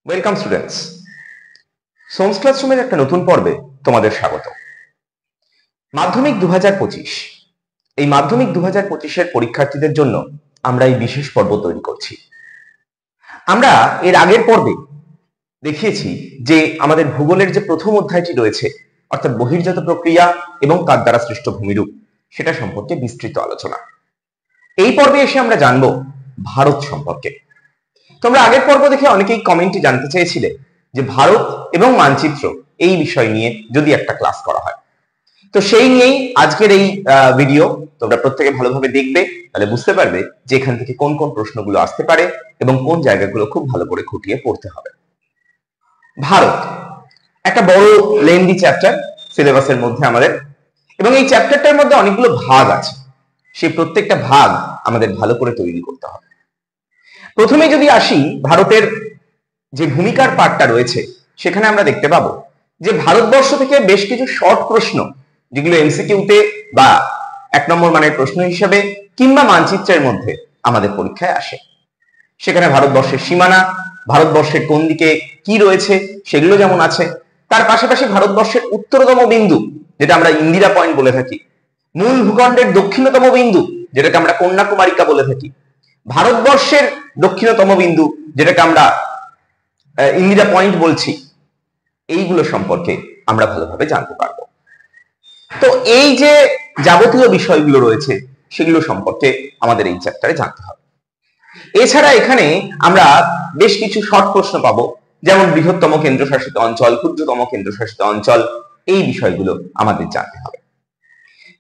Welcome students, সোমস ক্লাসরুমের একটা নতুন পর্বে তোমাদের স্বাগত। মাধ্যমিক 2025, এই মাধ্যমিক 2025-এর পরীক্ষার্থীদের জন্য আমরা এই বিশেষ পর্ব তৈরি করছি। আমরা এর আগের পর্বে দেখিয়েছি যে আমাদের ভূগোলের যে প্রথম অধ্যায়টি রয়েছে, অর্থাৎ বহির্জাত প্রক্রিয়া এবং তার দ্বারা সৃষ্ট ভূমিরূপ, সেটা সম্পর্কে বিস্তৃত আলোচনা। এই পর্বে এসে আমরা জানবো ভারত সম্পর্কে। তোমরা আগের পর্ব দেখে অনেকেই কমেন্টে জানতে চেয়েছিলে যে ভারত এবং মানচিত্র এই বিষয় নিয়ে যদি একটা ক্লাস করা হয়। তো সেই নিয়েই আজকের এই ভিডিও। তোমরা প্রত্যেকে ভালোভাবে দেখবে, তাহলে বুঝতে পারবে যে এখান থেকে কোন কোন প্রশ্নগুলো আসতে পারে এবং কোন জায়গাগুলো খুব ভালো করে খুঁটিয়ে পড়তে হবে। ভারত একটা বড় লেন্দি চ্যাপ্টার সিলেবাসের মধ্যে আমাদের, এবং এই চ্যাপ্টারটার মধ্যে অনেকগুলো ভাগ আছে। সেই প্রত্যেকটা ভাগ আমাদের ভালো করে তৈরি করতে হবে। প্রথমে যদি আসি ভারতের যে ভূমিকার পার্টটা রয়েছে, সেখানে আমরা দেখতে পাবো যে ভারতবর্ষ থেকে বেশ কিছু শর্ট প্রশ্ন, যেগুলো এমসিকিউতে বা 1 নম্বর মানের প্রশ্ন হিসেবে কিংবা মানচিত্রের মধ্যে আমাদের পরীক্ষায় আসে। সেখানে ভারতবর্ষের সীমানা, ভারতবর্ষের কোন দিকে কি রয়েছে সেগুলো যেমন আছে, তার পাশাপাশি ভারতবর্ষের উত্তরতম বিন্দু, যেটা আমরা ইন্দিরা পয়েন্ট বলে থাকি, মূল ভূখণ্ডের দক্ষিণতম বিন্দু, যেটাকে আমরা কন্যাকুমারিকা বলে থাকি, ভারতবর্ষের দক্ষিণতম বিন্দু, যেটাকে আমরা ইন্দিরা পয়েন্ট বলছি, এইগুলো সম্পর্কে আমরা ভালোভাবে জানতে পারবো। তো এই যে যাবতীয় বিষয়গুলো রয়েছে, সেগুলো সম্পর্কে আমাদের এই চ্যাপ্টারে জানতে হবে। এছাড়া এখানে আমরা বেশ কিছু শর্ট প্রশ্ন পাবো, যেমন বৃহত্তম কেন্দ্রশাসিত অঞ্চল, ক্ষুদ্রতম কেন্দ্রশাসিত অঞ্চল, এই বিষয়গুলো আমাদের জানতে হবে।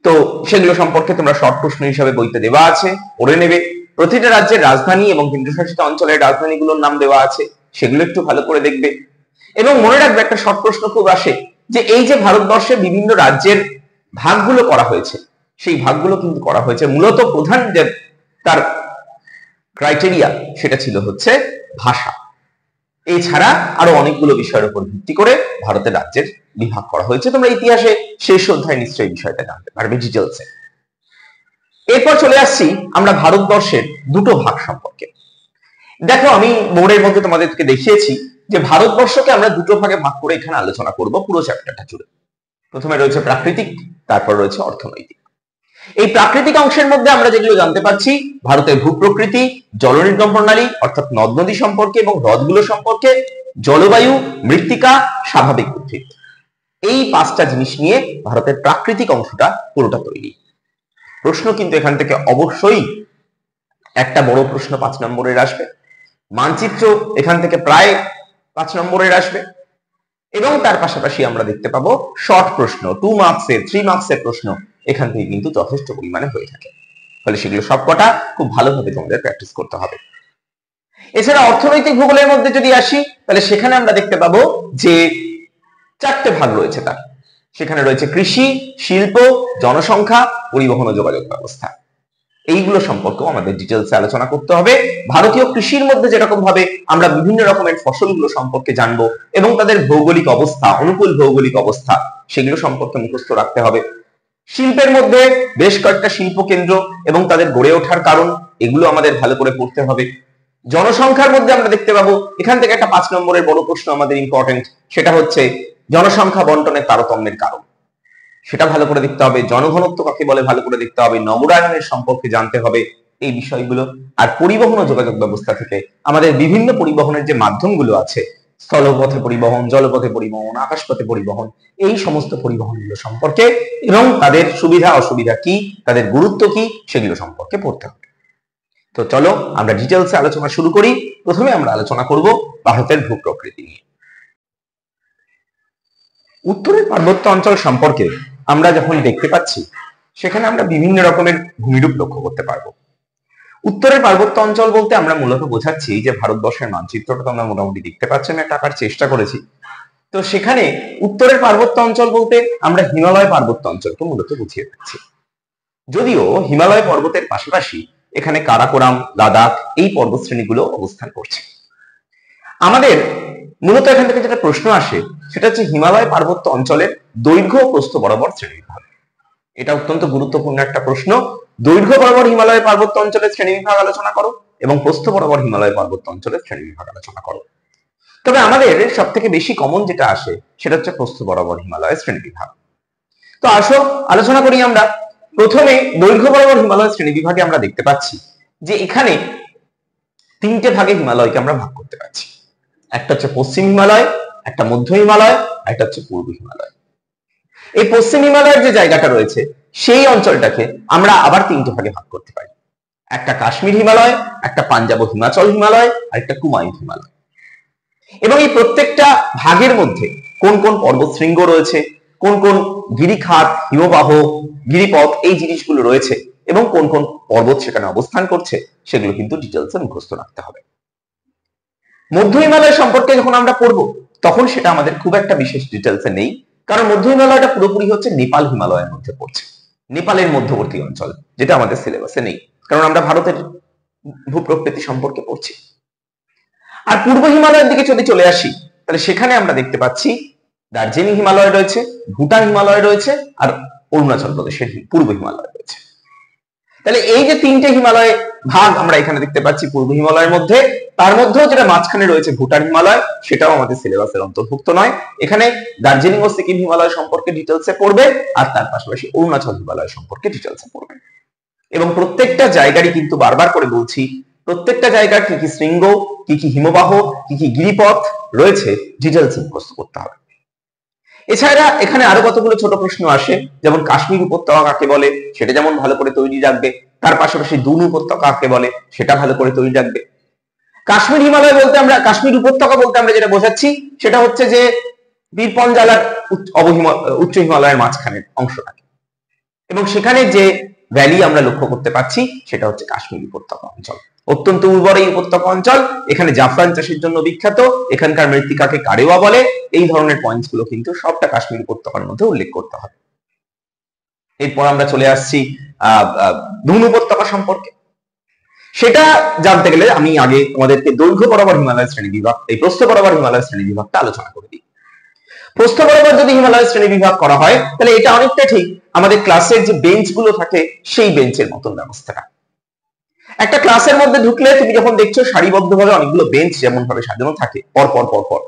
তো সেগুলো সম্পর্কে তোমরা শর্ট প্রশ্ন হিসাবে বইতে দেওয়া আছে, পড়ে নেবে। প্রতিটা রাজ্যের রাজধানী এবং কেন্দ্রশাসিত অঞ্চলের রাজধানীগুলোর নাম দেওয়া আছে, সেগুলো একটু ভালো করে দেখবে। এবং মনে রাখবে, একটা শর্ট প্রশ্ন খুব আসে যে এই যে ভারতবর্ষের বিভিন্ন রাজ্যের ভাগগুলো করা হয়েছে, সেই ভাগগুলো কিন্তু করা হয়েছে মূলত প্রধান যে তার ক্রাইটেরিয়া, সেটা ছিল হচ্ছে ভাষা। এছাড়া আরো অনেকগুলো বিষয়ের উপর ভিত্তি করে ভারতের রাজ্যের বিভাগ করা হয়েছে। তোমরা ইতিহাসে শেষ অধ্যায় নিশ্চয়ই বিষয়টা জানতে পারবে ডিটেলসে। এরপর চলে আসছি আমরা ভারতবর্ষের দুটো ভাগ সম্পর্কে। দেখো, আমি বোর্ডের মধ্যে তোমাদেরকে দেখিয়েছি যে ভারতবর্ষকে আমরা দুটো ভাগে ভাগ করে এখানে আলোচনা করব পুরো চ্যাপ্টারটা জুড়ে। প্রথমে রয়েছে প্রাকৃতিক, তারপর রয়েছে অর্থনৈতিক। এই প্রাকৃতিক অংশের মধ্যে আমরা যেগুলো জানতে পারছি, ভারতের ভূপ্রকৃতি, জলনির্গম প্রণালী অর্থাৎ নদ নদী সম্পর্কে এবং হ্রদগুলো সম্পর্কে, জলবায়ু, মৃত্তিকা, স্বাভাবিক উদ্ভিদ, এই 5টা জিনিস নিয়ে ভারতের প্রাকৃতিক অংশটা পুরোটা তৈরি। প্রশ্ন কিন্তু এখান থেকে অবশ্যই একটা বড় প্রশ্ন 5 নম্বরের আসবে, মানচিত্র এখান থেকে প্রায় 5 নম্বরের আসবে, এবং তার পাশাপাশি আমরা দেখতে পাবো শর্ট প্রশ্ন, 2 মার্কসের 3 মার্কসের প্রশ্ন এখান থেকে কিন্তু যথেষ্ট পরিমাণে হয়ে থাকে। ফলে সেগুলো সবকটা খুব ভালোভাবে তোমাদের প্র্যাকটিস করতে হবে। এছাড়া অর্থনৈতিক ভূগোলের মধ্যে যদি আসি, তাহলে সেখানে আমরা দেখতে পাবো যে 4টে ভাগ রয়েছে তার। সেখানে রয়েছে কৃষি, শিল্প, জনসংখ্যা, পরিবহন ও যোগাযোগ ব্যবস্থা। এইগুলো সম্পর্কেও আমাদের ডিটেলসে আলোচনা করতে হবে। ভারতীয় কৃষির মধ্যে যেরকম ভাবে আমরা বিভিন্ন রকমের ফসলগুলো সম্পর্কে জানবো এবং তাদের ভৌগোলিক অবস্থা, অনুকূল ভৌগোলিক অবস্থা, সেগুলো সম্পর্কে মুখস্থ রাখতে হবে। শিল্পের মধ্যে বেশ কয়েকটা শিল্প কেন্দ্র এবং তাদের গড়ে ওঠার কারণ, এগুলো আমাদের ভালো করে পড়তে হবে। জনসংখ্যার মধ্যে আমরা দেখতে পাবো এখান থেকে একটা 5 নম্বরের বড় প্রশ্ন আমাদের ইম্পর্টেন্ট, সেটা হচ্ছে জনসংখ্যা বন্টনের তারতম্যের কারণ। সেটা ভালো করে দেখতে হবে। জনঘনত্ব কাকে বলে ভালো করে দেখতে হবে। নগরায়নের সম্পর্কে জানতে হবে এই বিষয়গুলো। আর পরিবহন ও যোগাযোগ ব্যবস্থা থেকে আমাদের বিভিন্ন পরিবহনের যে মাধ্যমগুলো আছে, স্থলপথে পরিবহন, জলপথে পরিবহন, আকাশপথে পরিবহন, এই সমস্ত পরিবহনগুলো সম্পর্কে এবং তাদের সুবিধা অসুবিধা কি, তাদের গুরুত্ব কি, সেগুলো সম্পর্কে পড়তে হবে। তো চলো আমরা ডিটেলসে আলোচনা শুরু করি। প্রথমে আমরা আলোচনা করব ভারতের ভূপ্রকৃতি নিয়ে। উত্তরের পার্বত্য অঞ্চল সম্পর্কে আমরা যখন দেখতে পাচ্ছি, সেখানে আমরা বিভিন্ন রকমের ভূমিরূপ লক্ষ্য করতে পারবো। উত্তরের পার্বত্য অঞ্চল বলতে আমরা মূলত বোঝাচ্ছি যে ভারতবর্ষের মানচিত্রটা তো আমরা মোটামুটি দেখতে পাচ্ছি, আমি একটা আঁকার চেষ্টা করেছি। তো সেখানে উত্তরের পার্বত্য অঞ্চল বলতে আমরা হিমালয় পার্বত্য অঞ্চলকে মূলত বুঝিয়ে থাকছি। যদিও হিমালয় পর্বতের পাশাপাশি এখানে কারাকোরাম, লাদাখ, এই পর্বতশ্রেণীগুলো অবস্থান করছে। আমাদের মূলত এখান থেকে যেটা প্রশ্ন আসে, সেটা হচ্ছে হিমালয় পার্বত্য অঞ্চলের দৈর্ঘ্য ও প্রস্থ বরাবর শ্রেণীবিভাগ। এটা অত্যন্ত গুরুত্বপূর্ণ একটা প্রশ্ন। দৈর্ঘ্য বরাবর হিমালয় পার্বত্য অঞ্চলের শ্রেণীবিভাগ আলোচনা করো এবং প্রস্থ বরাবর হিমালয় পার্বত্য অঞ্চলের শ্রেণীবিভাগ আলোচনা করো। তবে আমাদের সব থেকে বেশি কমন যেটা আসে সেটা হচ্ছে প্রস্থ বরাবর হিমালয়ের শ্রেণীবিভাগ। তো আসো আলোচনা করি আমরা। প্রথমে দৈর্ঘ্য বরাবর হিমালয়ের শ্রেণীবিভাগে আমরা দেখতে পাচ্ছি যে এখানে তিনটে ভাগে হিমালয়কে আমরা ভাগ করতে পারছি। একটা হচ্ছে পশ্চিম হিমালয়, একটা মধ্য হিমালয়, একটা হচ্ছে পূর্ব হিমালয়। এই পশ্চিম হিমালয়ের যে জায়গাটা রয়েছে সেই অঞ্চলটাকে আমরা আবার তিনটে ভাগে ভাগ করতে পারি। একটা কাশ্মীর হিমালয়, একটা পাঞ্জাব ও হিমাচল হিমালয়, আর একটা কুমায়ুন হিমালয়। এবং এই প্রত্যেকটা ভাগের মধ্যে কোন কোন পর্বত শৃঙ্গ রয়েছে, কোন কোন গিরিখাত, হিমবাহ, গিরিপথ এই জিনিসগুলো রয়েছে এবং কোন কোন পর্বত সেখানে অবস্থান করছে সেগুলো কিন্তু ডিটেলসে মুখস্থ রাখতে হবে। মধ্য হিমালয় সম্পর্কে যখন আমরা পড়বো তখন সেটা আমাদের খুব একটা বিশেষ ডিটেলসে নেই, কারণ মধ্য হিমালয়টা পুরোপুরি হচ্ছে নেপাল হিমালয়ের মধ্যে পড়ছে, নেপালের মধ্যবর্তী অঞ্চল, যেটা আমাদের সিলেবাসে নেই, কারণ আমরা ভারতের ভূপ্রকৃতি সম্পর্কে পড়ছি। আর পূর্ব হিমালয়ের দিকে যদি চলে আসি তাহলে সেখানে আমরা দেখতে পাচ্ছি দার্জিলিং হিমালয় রয়েছে, ভুটান হিমালয় রয়েছে, আর অরুণাচল প্রদেশের পূর্ব হিমালয় রয়েছে। তাহলে এই যে তিনটে হিমালয় ভাগ আমরা এখানে দেখতে পাচ্ছি পূর্ব হিমালয়ের মধ্যে, তার মধ্যেও যেটা মাঝখানে রয়েছে ভুটান হিমালয়, সেটাও আমাদের সিলেবাসের অন্তর্ভুক্ত নয়। এখানে দার্জিলিং ও সিকিম হিমালয় সম্পর্কে ডিটেলসে পড়বে, আর তার পাশাপাশি অরুণাচল হিমালয় সম্পর্কে ডিটেলসে পড়বে। এবং প্রত্যেকটা জায়গারই কিন্তু বারবার করে বলছি, প্রত্যেকটা জায়গার কি কি শৃঙ্গ, কি কি হিমবাহ, কি কি গিরিপথ রয়েছে ডিটেলসে মুখস্থ করতে হবে। এছাড়া এখানে আরো কতগুলো ছোট প্রশ্ন আসে, যেমন কাশ্মীর উপত্যকা কাকে বলে সেটা যেমন ভালো করে তৈরি রাখবে, তার পাশাপাশি দুন উপত্যকা কাকে বলে সেটা ভালো করে তৈরি রাখবে। কাশ্মীর হিমালয় বলতে আমরা, কাশ্মীর উপত্যকা বলতে আমরা যেটা বোঝাচ্ছি সেটা হচ্ছে যে বীরপঞ্জালার উচ্চ হিমালয়ের মাঝখানের অংশটাকে, এবং সেখানে যে ভ্যালি আমরা লক্ষ্য করতে পাচ্ছি সেটা হচ্ছে কাশ্মীর উপত্যকা অঞ্চল। অত্যন্ত উর্বর এই উপত্যকা অঞ্চল, এখানে জাফরান চাষের জন্য বিখ্যাত, এখানকার মৃত্তিকাকে কারেওয়া বলে। এই ধরনের পয়েন্টস গুলো কিন্তু সবটা কাশ্মীর উপত্যকার মধ্যে উল্লেখ করতে হবে। এরপর আমরা চলে আসছি দুন উপত্যকা সম্পর্কে। সেটা জানতে গেলে আমি আগে তোমাদেরকে দৈর্ঘ্য বরাবর হিমালয় শ্রেণী বিভাগ, এই প্রস্থ বরাবর হিমালয় শ্রেণী বিভাগটা আলোচনা করে দিই। প্রস্থ বরাবর যদি হিমালয় শ্রেণী বিভাগ করা হয় তাহলে এটা অনেকটা ঠিক আমাদের ক্লাসের যে বেঞ্চ গুলো থাকে সেই বেঞ্চের মতন ব্যবস্থাটা। একটা ক্লাসের মধ্যে ঢুকলে তুমি যখন দেখছো সারিবদ্ধভাবে অনেকগুলো বেঞ্চ যেমন ভাবে সাজানো থাকে পরপর পরপর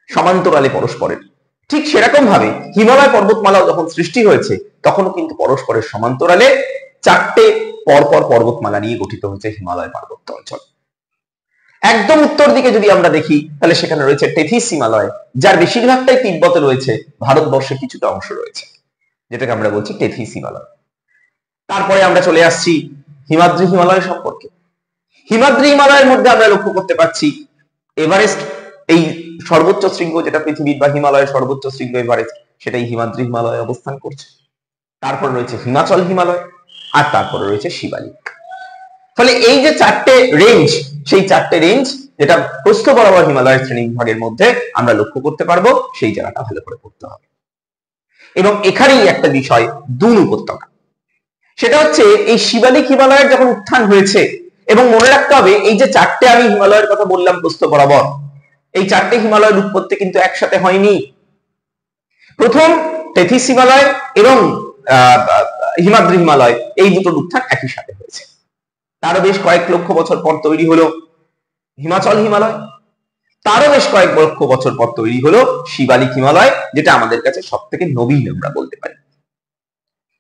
সমান্তরালে পরস্পরের, ঠিক সেরকম ভাবে হিমালয় পর্বতমালাও যখন সৃষ্টি হয়েছে তখনও কিন্তু পরস্পরের সমান্তরালে চারটে পরপর পর্বতমালা নিয়ে গঠিত হয়েছে হিমালয় পার্বত্য অঞ্চল। একদম উত্তর দিকে যদি আমরা দেখি তাহলে সেখানে রয়েছে টেথিস হিমালয়, যার বেশিরভাগটাই তিব্বতে রয়েছে, ভারতবর্ষে কিছুটা অংশ রয়েছে, যেটাকে আমরা বলছি টেথিস হিমালয়। তারপরে আমরা চলে আসছি হিমাদ্রি হিমালয় সম্পর্কে। হিমাদ্রি হিমালয়ের মধ্যে আমরা লক্ষ্য করতে পাচ্ছি এভারেস্ট, এই সর্বোচ্চ শৃঙ্গ যেটা পৃথিবীর বা হিমালয়ের সর্বোচ্চ শৃঙ্গ এভারেস্ট, সেটাই হিমাদ্রি হিমালয়ে অবস্থান করছে। তারপর রয়েছে হিমাচল হিমালয়, আর তারপরে রয়েছে শিবালিক। ফলে এই যে চারটে রেঞ্জ, সেই চারটে রেঞ্জ যেটা প্রস্থ বরাবর হিমালয়ের শ্রেণী বিভাগের মধ্যে আমরা লক্ষ্য করতে পারবো, সেই জায়গাটা ভালো করে পড়তে হবে। এবং এখানেই একটা বিষয় দুন উপত্যকা, সেটা হচ্ছে এই শিবালিক হিমালয়ের যখন উত্থান হয়েছে, এবং মনে রাখতে হবে এই যে চারটে আমি হিমালয়ের কথা বললাম প্রস্থ বরাবর, এই চারটে হিমালয়ের উৎপত্তি কিন্তু একসাথে হয়নি। প্রথম টেথিস হিমালয় এবং হিমাদ্রি হিমালয় এই দুটোর উত্থান একই সাথে হয়েছে। তারও বেশ কয়েক লক্ষ বছর পর তৈরি হলো হিমাচল হিমালয়, তারও বেশ কয়েক লক্ষ বছর পর তৈরি হলো শিবালিক হিমালয়, যেটা আমাদের কাছে সব থেকে নবীন আমরা বলতে পারি।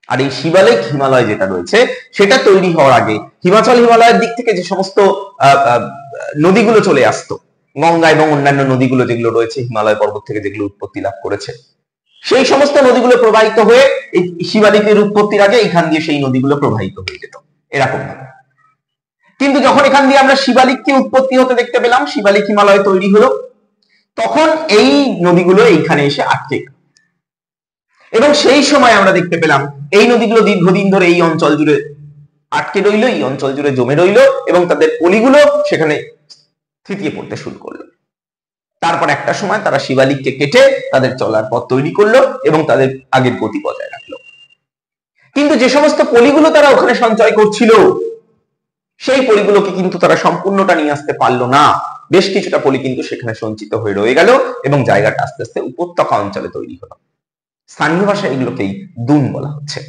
আর এই শিবালিক হিমালয় যেটা রয়েছে সেটা তৈরি হওয়ার আগে হিমাচল হিমালয়ের দিক থেকে যে সমস্ত নদীগুলো চলে আসতো, গঙ্গা এবং অন্যান্য নদীগুলো যেগুলো রয়েছে হিমালয় পর্বত থেকে যেগুলো উৎপত্তি লাভ করেছে, সেই সমস্ত নদীগুলো প্রবাহিত হয়ে এই শিবালিকের উৎপত্তির আগে এখান দিয়ে সেই নদীগুলো প্রবাহিত হয়ে যেত এরকম ভাবে। কিন্তু যখন এখান দিয়ে আমরা শিবালিককে উৎপত্তি হতে দেখতে পেলাম, শিবালিক হিমালয় তৈরি হলো, তখন এই নদীগুলো এইখানে এসে আটকে গেল। এবং সেই সময় আমরা দেখতে পেলাম এই নদীগুলো দীর্ঘদিন ধরে এই অঞ্চল জুড়ে আটকে রইল, এই অঞ্চল জুড়ে জমে রইল, এবং তাদের পলিগুলো সেখানে থিতিয়ে পড়তে শুরু করলো। তারপর একটা সময় তারা শিবালিককে কেটে তাদের চলার পথ তৈরি করলো এবং তাদের আগের গতি বজায় রাখলো। কিন্তু যে সমস্ত পলিগুলো তারা ওখানে সঞ্চয় করছিল, সেই পলিগুলোকে কিন্তু তারা সম্পূর্ণটা নিয়ে আসতে পারলো না। বেশ কিছুটা পলি কিন্তু সেখানে সঞ্চিত হয়ে রয়ে গেল এবং জায়গাটা আস্তে আস্তে উপত্যকা অঞ্চলে তৈরি হলো। স্থানীয় ভাষায় এগুলোকেই দুন বলা হচ্ছে।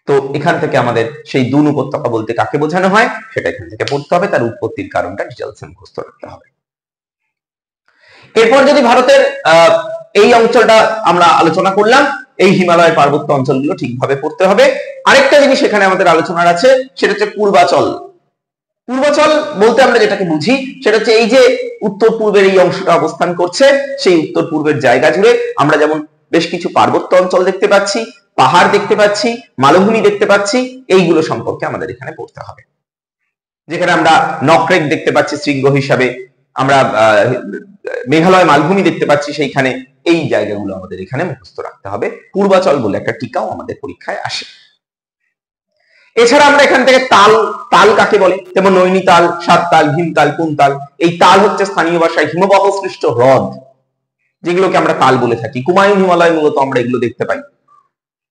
তো এখান থেকে আমাদের সেই দুন উপত্যকা বলতে কাকে বোঝানো হয় সেটা এখান থেকে পড়তে হবে, তার উৎপত্তির কারণটা ডিটেলসে মুখস্থ রাখতে হবে। এরপর যদি ভারতের এই অঞ্চলটা আমরা আলোচনা করলাম, এই হিমালয় পার্বত্য অঞ্চলগুলো ঠিকভাবে পড়তে হবে। আরেকটা জিনিস এখানে আমাদের আলোচনার আছে, সেটা হচ্ছে পূর্বাচল। পূর্বাচল বলতে আমরা যেটাকে বুঝি সেটা হচ্ছে এই যে উত্তর পূর্বের এই অংশটা অবস্থান করছে, সেই উত্তর পূর্বের জায়গা জুড়ে আমরা যেমন বেশ কিছু পার্বত্য অঞ্চল দেখতে পাচ্ছি, পাহাড় দেখতে পাচ্ছি, মালভূমি দেখতে পাচ্ছি, এইগুলো সম্পর্কে আমাদের এখানে পড়তে হবে। যেখানে আমরা নকরেক দেখতে পাচ্ছি শৃঙ্গ হিসাবে, আমরা মেঘালয় মালভূমি দেখতে পাচ্ছি, সেইখানে এই জায়গাগুলো আমাদের এখানে মুখস্থ রাখতে হবে। পূর্বাচল বলে একটা টিকাও আমাদের পরীক্ষায় আসে। এছাড়া আমরা এখান থেকে তাল, তাল কাকে বলে, যেমন নৈনিতাল, সাততাল, ভীমতাল, কুমতাল। এই তাল হচ্ছে স্থানীয় ভাষায় হিমবাহ সৃষ্ট হ্রদ, যেগুলোকে আমরা তাল বলে থাকি। কুমায়ুন হিমালয় মূলত আমরা এগুলো দেখতে পাই।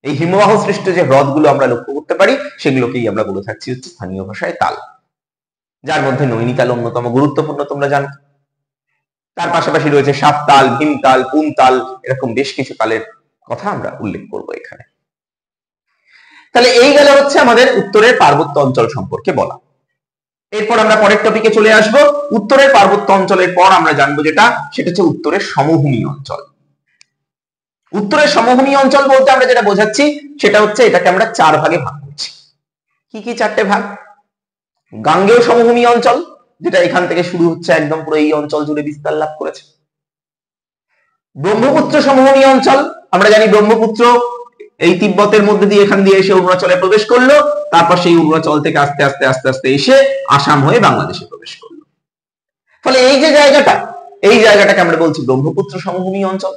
এই হিমবাহ সৃষ্ট যে হ্রদগুলো আমরা লক্ষ্য করতে পারি, সেগুলোকেই আমরা বলে থাকছি হচ্ছে স্থানীয় ভাষায় তাল, যার মধ্যে নৈনিতাল অন্যতম গুরুত্বপূর্ণ তোমরা জানো। তার পাশাপাশি রয়েছে সাততাল, ভীমতাল, কুমতাল, এরকম বেশ কিছু তালের কথা আমরা উল্লেখ করব এখানে। তাহলে এই গেল হচ্ছে আমাদের উত্তরের পার্বত্য অঞ্চল সম্পর্কে বলা। এরপর আমরা পরের টপিকে চলে আসব। উত্তরের পার্বত্য অঞ্চলের পর আমরা জানবো যেটা, সেটা হচ্ছে উত্তরের সমভূমি অঞ্চল। উত্তরের সমভূমি অঞ্চল বলতে আমরা যেটা বোঝাচ্ছি সেটা হচ্ছে এটাকে আমরা 4 ভাগে ভাগ করছি। কি কি 4টে ভাগ? গাঙ্গেয় সমভূমি অঞ্চল, যেটা এখান থেকে শুরু হচ্ছে একদম পুরো এই অঞ্চল জুড়ে বিস্তার লাভ করেছে। ব্রহ্মপুত্র সমভূমি অঞ্চল, আমরা জানি ব্রহ্মপুত্র এই তিব্বতের মধ্যে দিয়ে এখান দিয়ে এসে অরুণাচলে প্রবেশ করলো, তারপর সেই অরুণাচল থেকে আস্তে আস্তে আস্তে আস্তে এসে আসাম হয়ে বাংলাদেশে প্রবেশ করলো। ফলে এই যে জায়গাটা, এই জায়গাটাকে আমরা বলছি ব্রহ্মপুত্র সমভূমি অঞ্চল।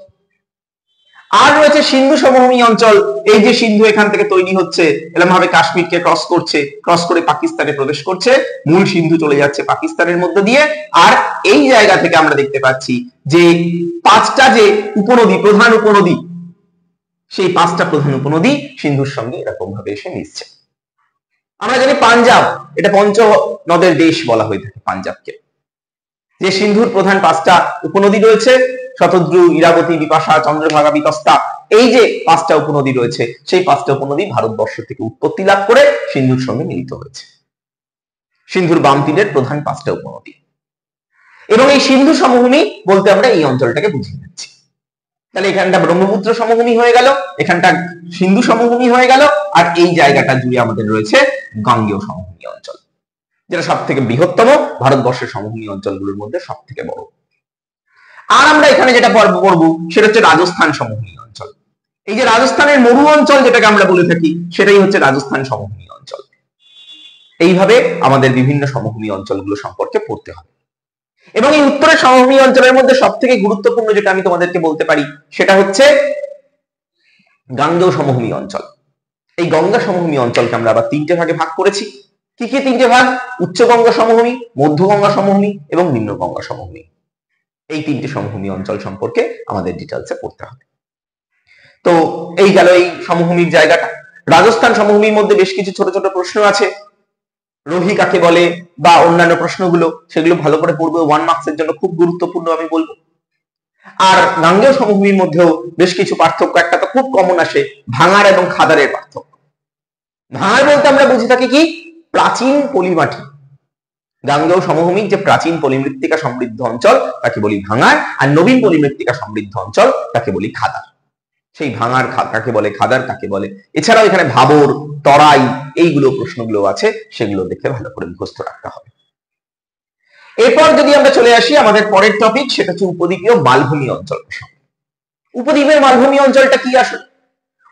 আর রয়েছে সিন্ধু সমভূমি অঞ্চল, এই যে সিন্ধু এখান থেকে তৈরি হচ্ছে, এরকম ভাবে কাশ্মীরকে ক্রস করছে, ক্রস করে পাকিস্তানে প্রবেশ করছে, মূল সিন্ধু চলে যাচ্ছে পাকিস্তানের মধ্যে দিয়ে। আর এই জায়গা থেকে আমরা দেখতে পাচ্ছি যে 5টা যে উপনদী, প্রধান উপনদী, সেই 5টা প্রধান উপনদী সিন্ধুর সঙ্গে এরকম ভাবে এসে মিশছে। আমরা জানি পাঞ্জাব, এটা পঞ্চ নদের দেশ বলা হয়ে থাকে পাঞ্জাবকে। যে সিন্ধুর প্রধান 5টা উপনদী রয়েছে, শতদ্রু, ইরাবতী, বিপাশা, চন্দ্রভাগা, বিতস্তা, এই যে 5টা উপনদী রয়েছে, সেই 5টা উপনদী ভারতবর্ষ থেকে উৎপত্তি লাভ করে সিন্ধুর সঙ্গে মিলিত হয়েছে। সিন্ধুর বাম তীরের প্রধান 5টা উপনদী, এবং এই সিন্ধু সমভূমি বলতে আমরা এই অঞ্চলটাকে বুঝিয়ে দিচ্ছি। তাহলে এখানটা ব্রহ্মপুত্র সমভূমি হয়ে গেল, এখানটা সিন্ধু সমভূমি হয়ে গেল, আর এই জায়গাটা জুড়ে আমাদের রয়েছে গাঙ্গেয় সমভূমি অঞ্চল, যেটা সব থেকে বৃহত্তম, ভারতবর্ষের সমভূমি অঞ্চলগুলোর মধ্যে সব থেকে বড়। আর আমরা এখানে যেটা পড়ব সেটা হচ্ছে রাজস্থান সমভূমি অঞ্চল। এই যে রাজস্থানের মরু অঞ্চল যেটাকে আমরা বলে থাকি, সেটাই হচ্ছে রাজস্থান সমভূমি অঞ্চল। এইভাবে আমাদের বিভিন্ন সমভূমি অঞ্চলগুলো সম্পর্কে পড়তে হবে। এবং এই উত্তরের সমভূমি অঞ্চলের মধ্যে সব থেকে গুরুত্বপূর্ণ যেটা আমি তোমাদেরকে বলতে পারি সেটা হচ্ছে গাঙ্গেয় সমভূমি অঞ্চল। এই গঙ্গা সমভূমি অঞ্চলকে আমরা আবার 3টে ভাগে ভাগ করেছি। কি কি 3টে ভাগ? উচ্চ গঙ্গা সমভূমি, মধ্য গঙ্গা সমভূমি এবং নিম্ন গঙ্গা সমভূমি। এই 3টে সমভূমি অঞ্চল সম্পর্কে আমাদের ডিটেলসে পড়তে হবে। তো এই গেল এই সমভূমির জায়গাটা। রাজস্থান সমভূমির মধ্যে বেশ কিছু ছোট ছোট প্রশ্ন আছে, রোহি কাকে বলে বা অন্যান্য প্রশ্নগুলো, সেগুলো ভালো করে পড়বে, 1 মার্কসের জন্য খুব গুরুত্বপূর্ণ আমি বলবো। আর গাঙ্গেয় সমভূমির মধ্যেও বেশ কিছু পার্থক্য, একটা তো খুব কমন আসে, ভাঙাড় এবং খাদারের পার্থক্য। ভাঙাড় বলতে আমরা বুঝে থাকি কি? প্রাচীন পলিমাটি। গাঙ্গেয় সমভূমির যে প্রাচীন পলিমৃত্তিকা সমৃদ্ধ অঞ্চল তাকে বলি ভাঙাড়, আর নবীন পলিমৃত্তিকা সমৃদ্ধ অঞ্চল তাকে বলি খাদার। সেই ভাঙাড় কাকে বলে, খাদার কাকে বলে, এছাড়াও এখানে ভাবর, তরাই, এইগুলো প্রশ্নগুলো আছে, সেগুলো দেখে ভালো করে মুখস্থ রাখতে হবে। এরপর যদি আমরা চলে আসি আমাদের পরের টপিক, সেটা হচ্ছে উপদ্বীপীয় মালভূমি অঞ্চল। উপদ্বীপের মালভূমি অঞ্চলটা কি আসলে?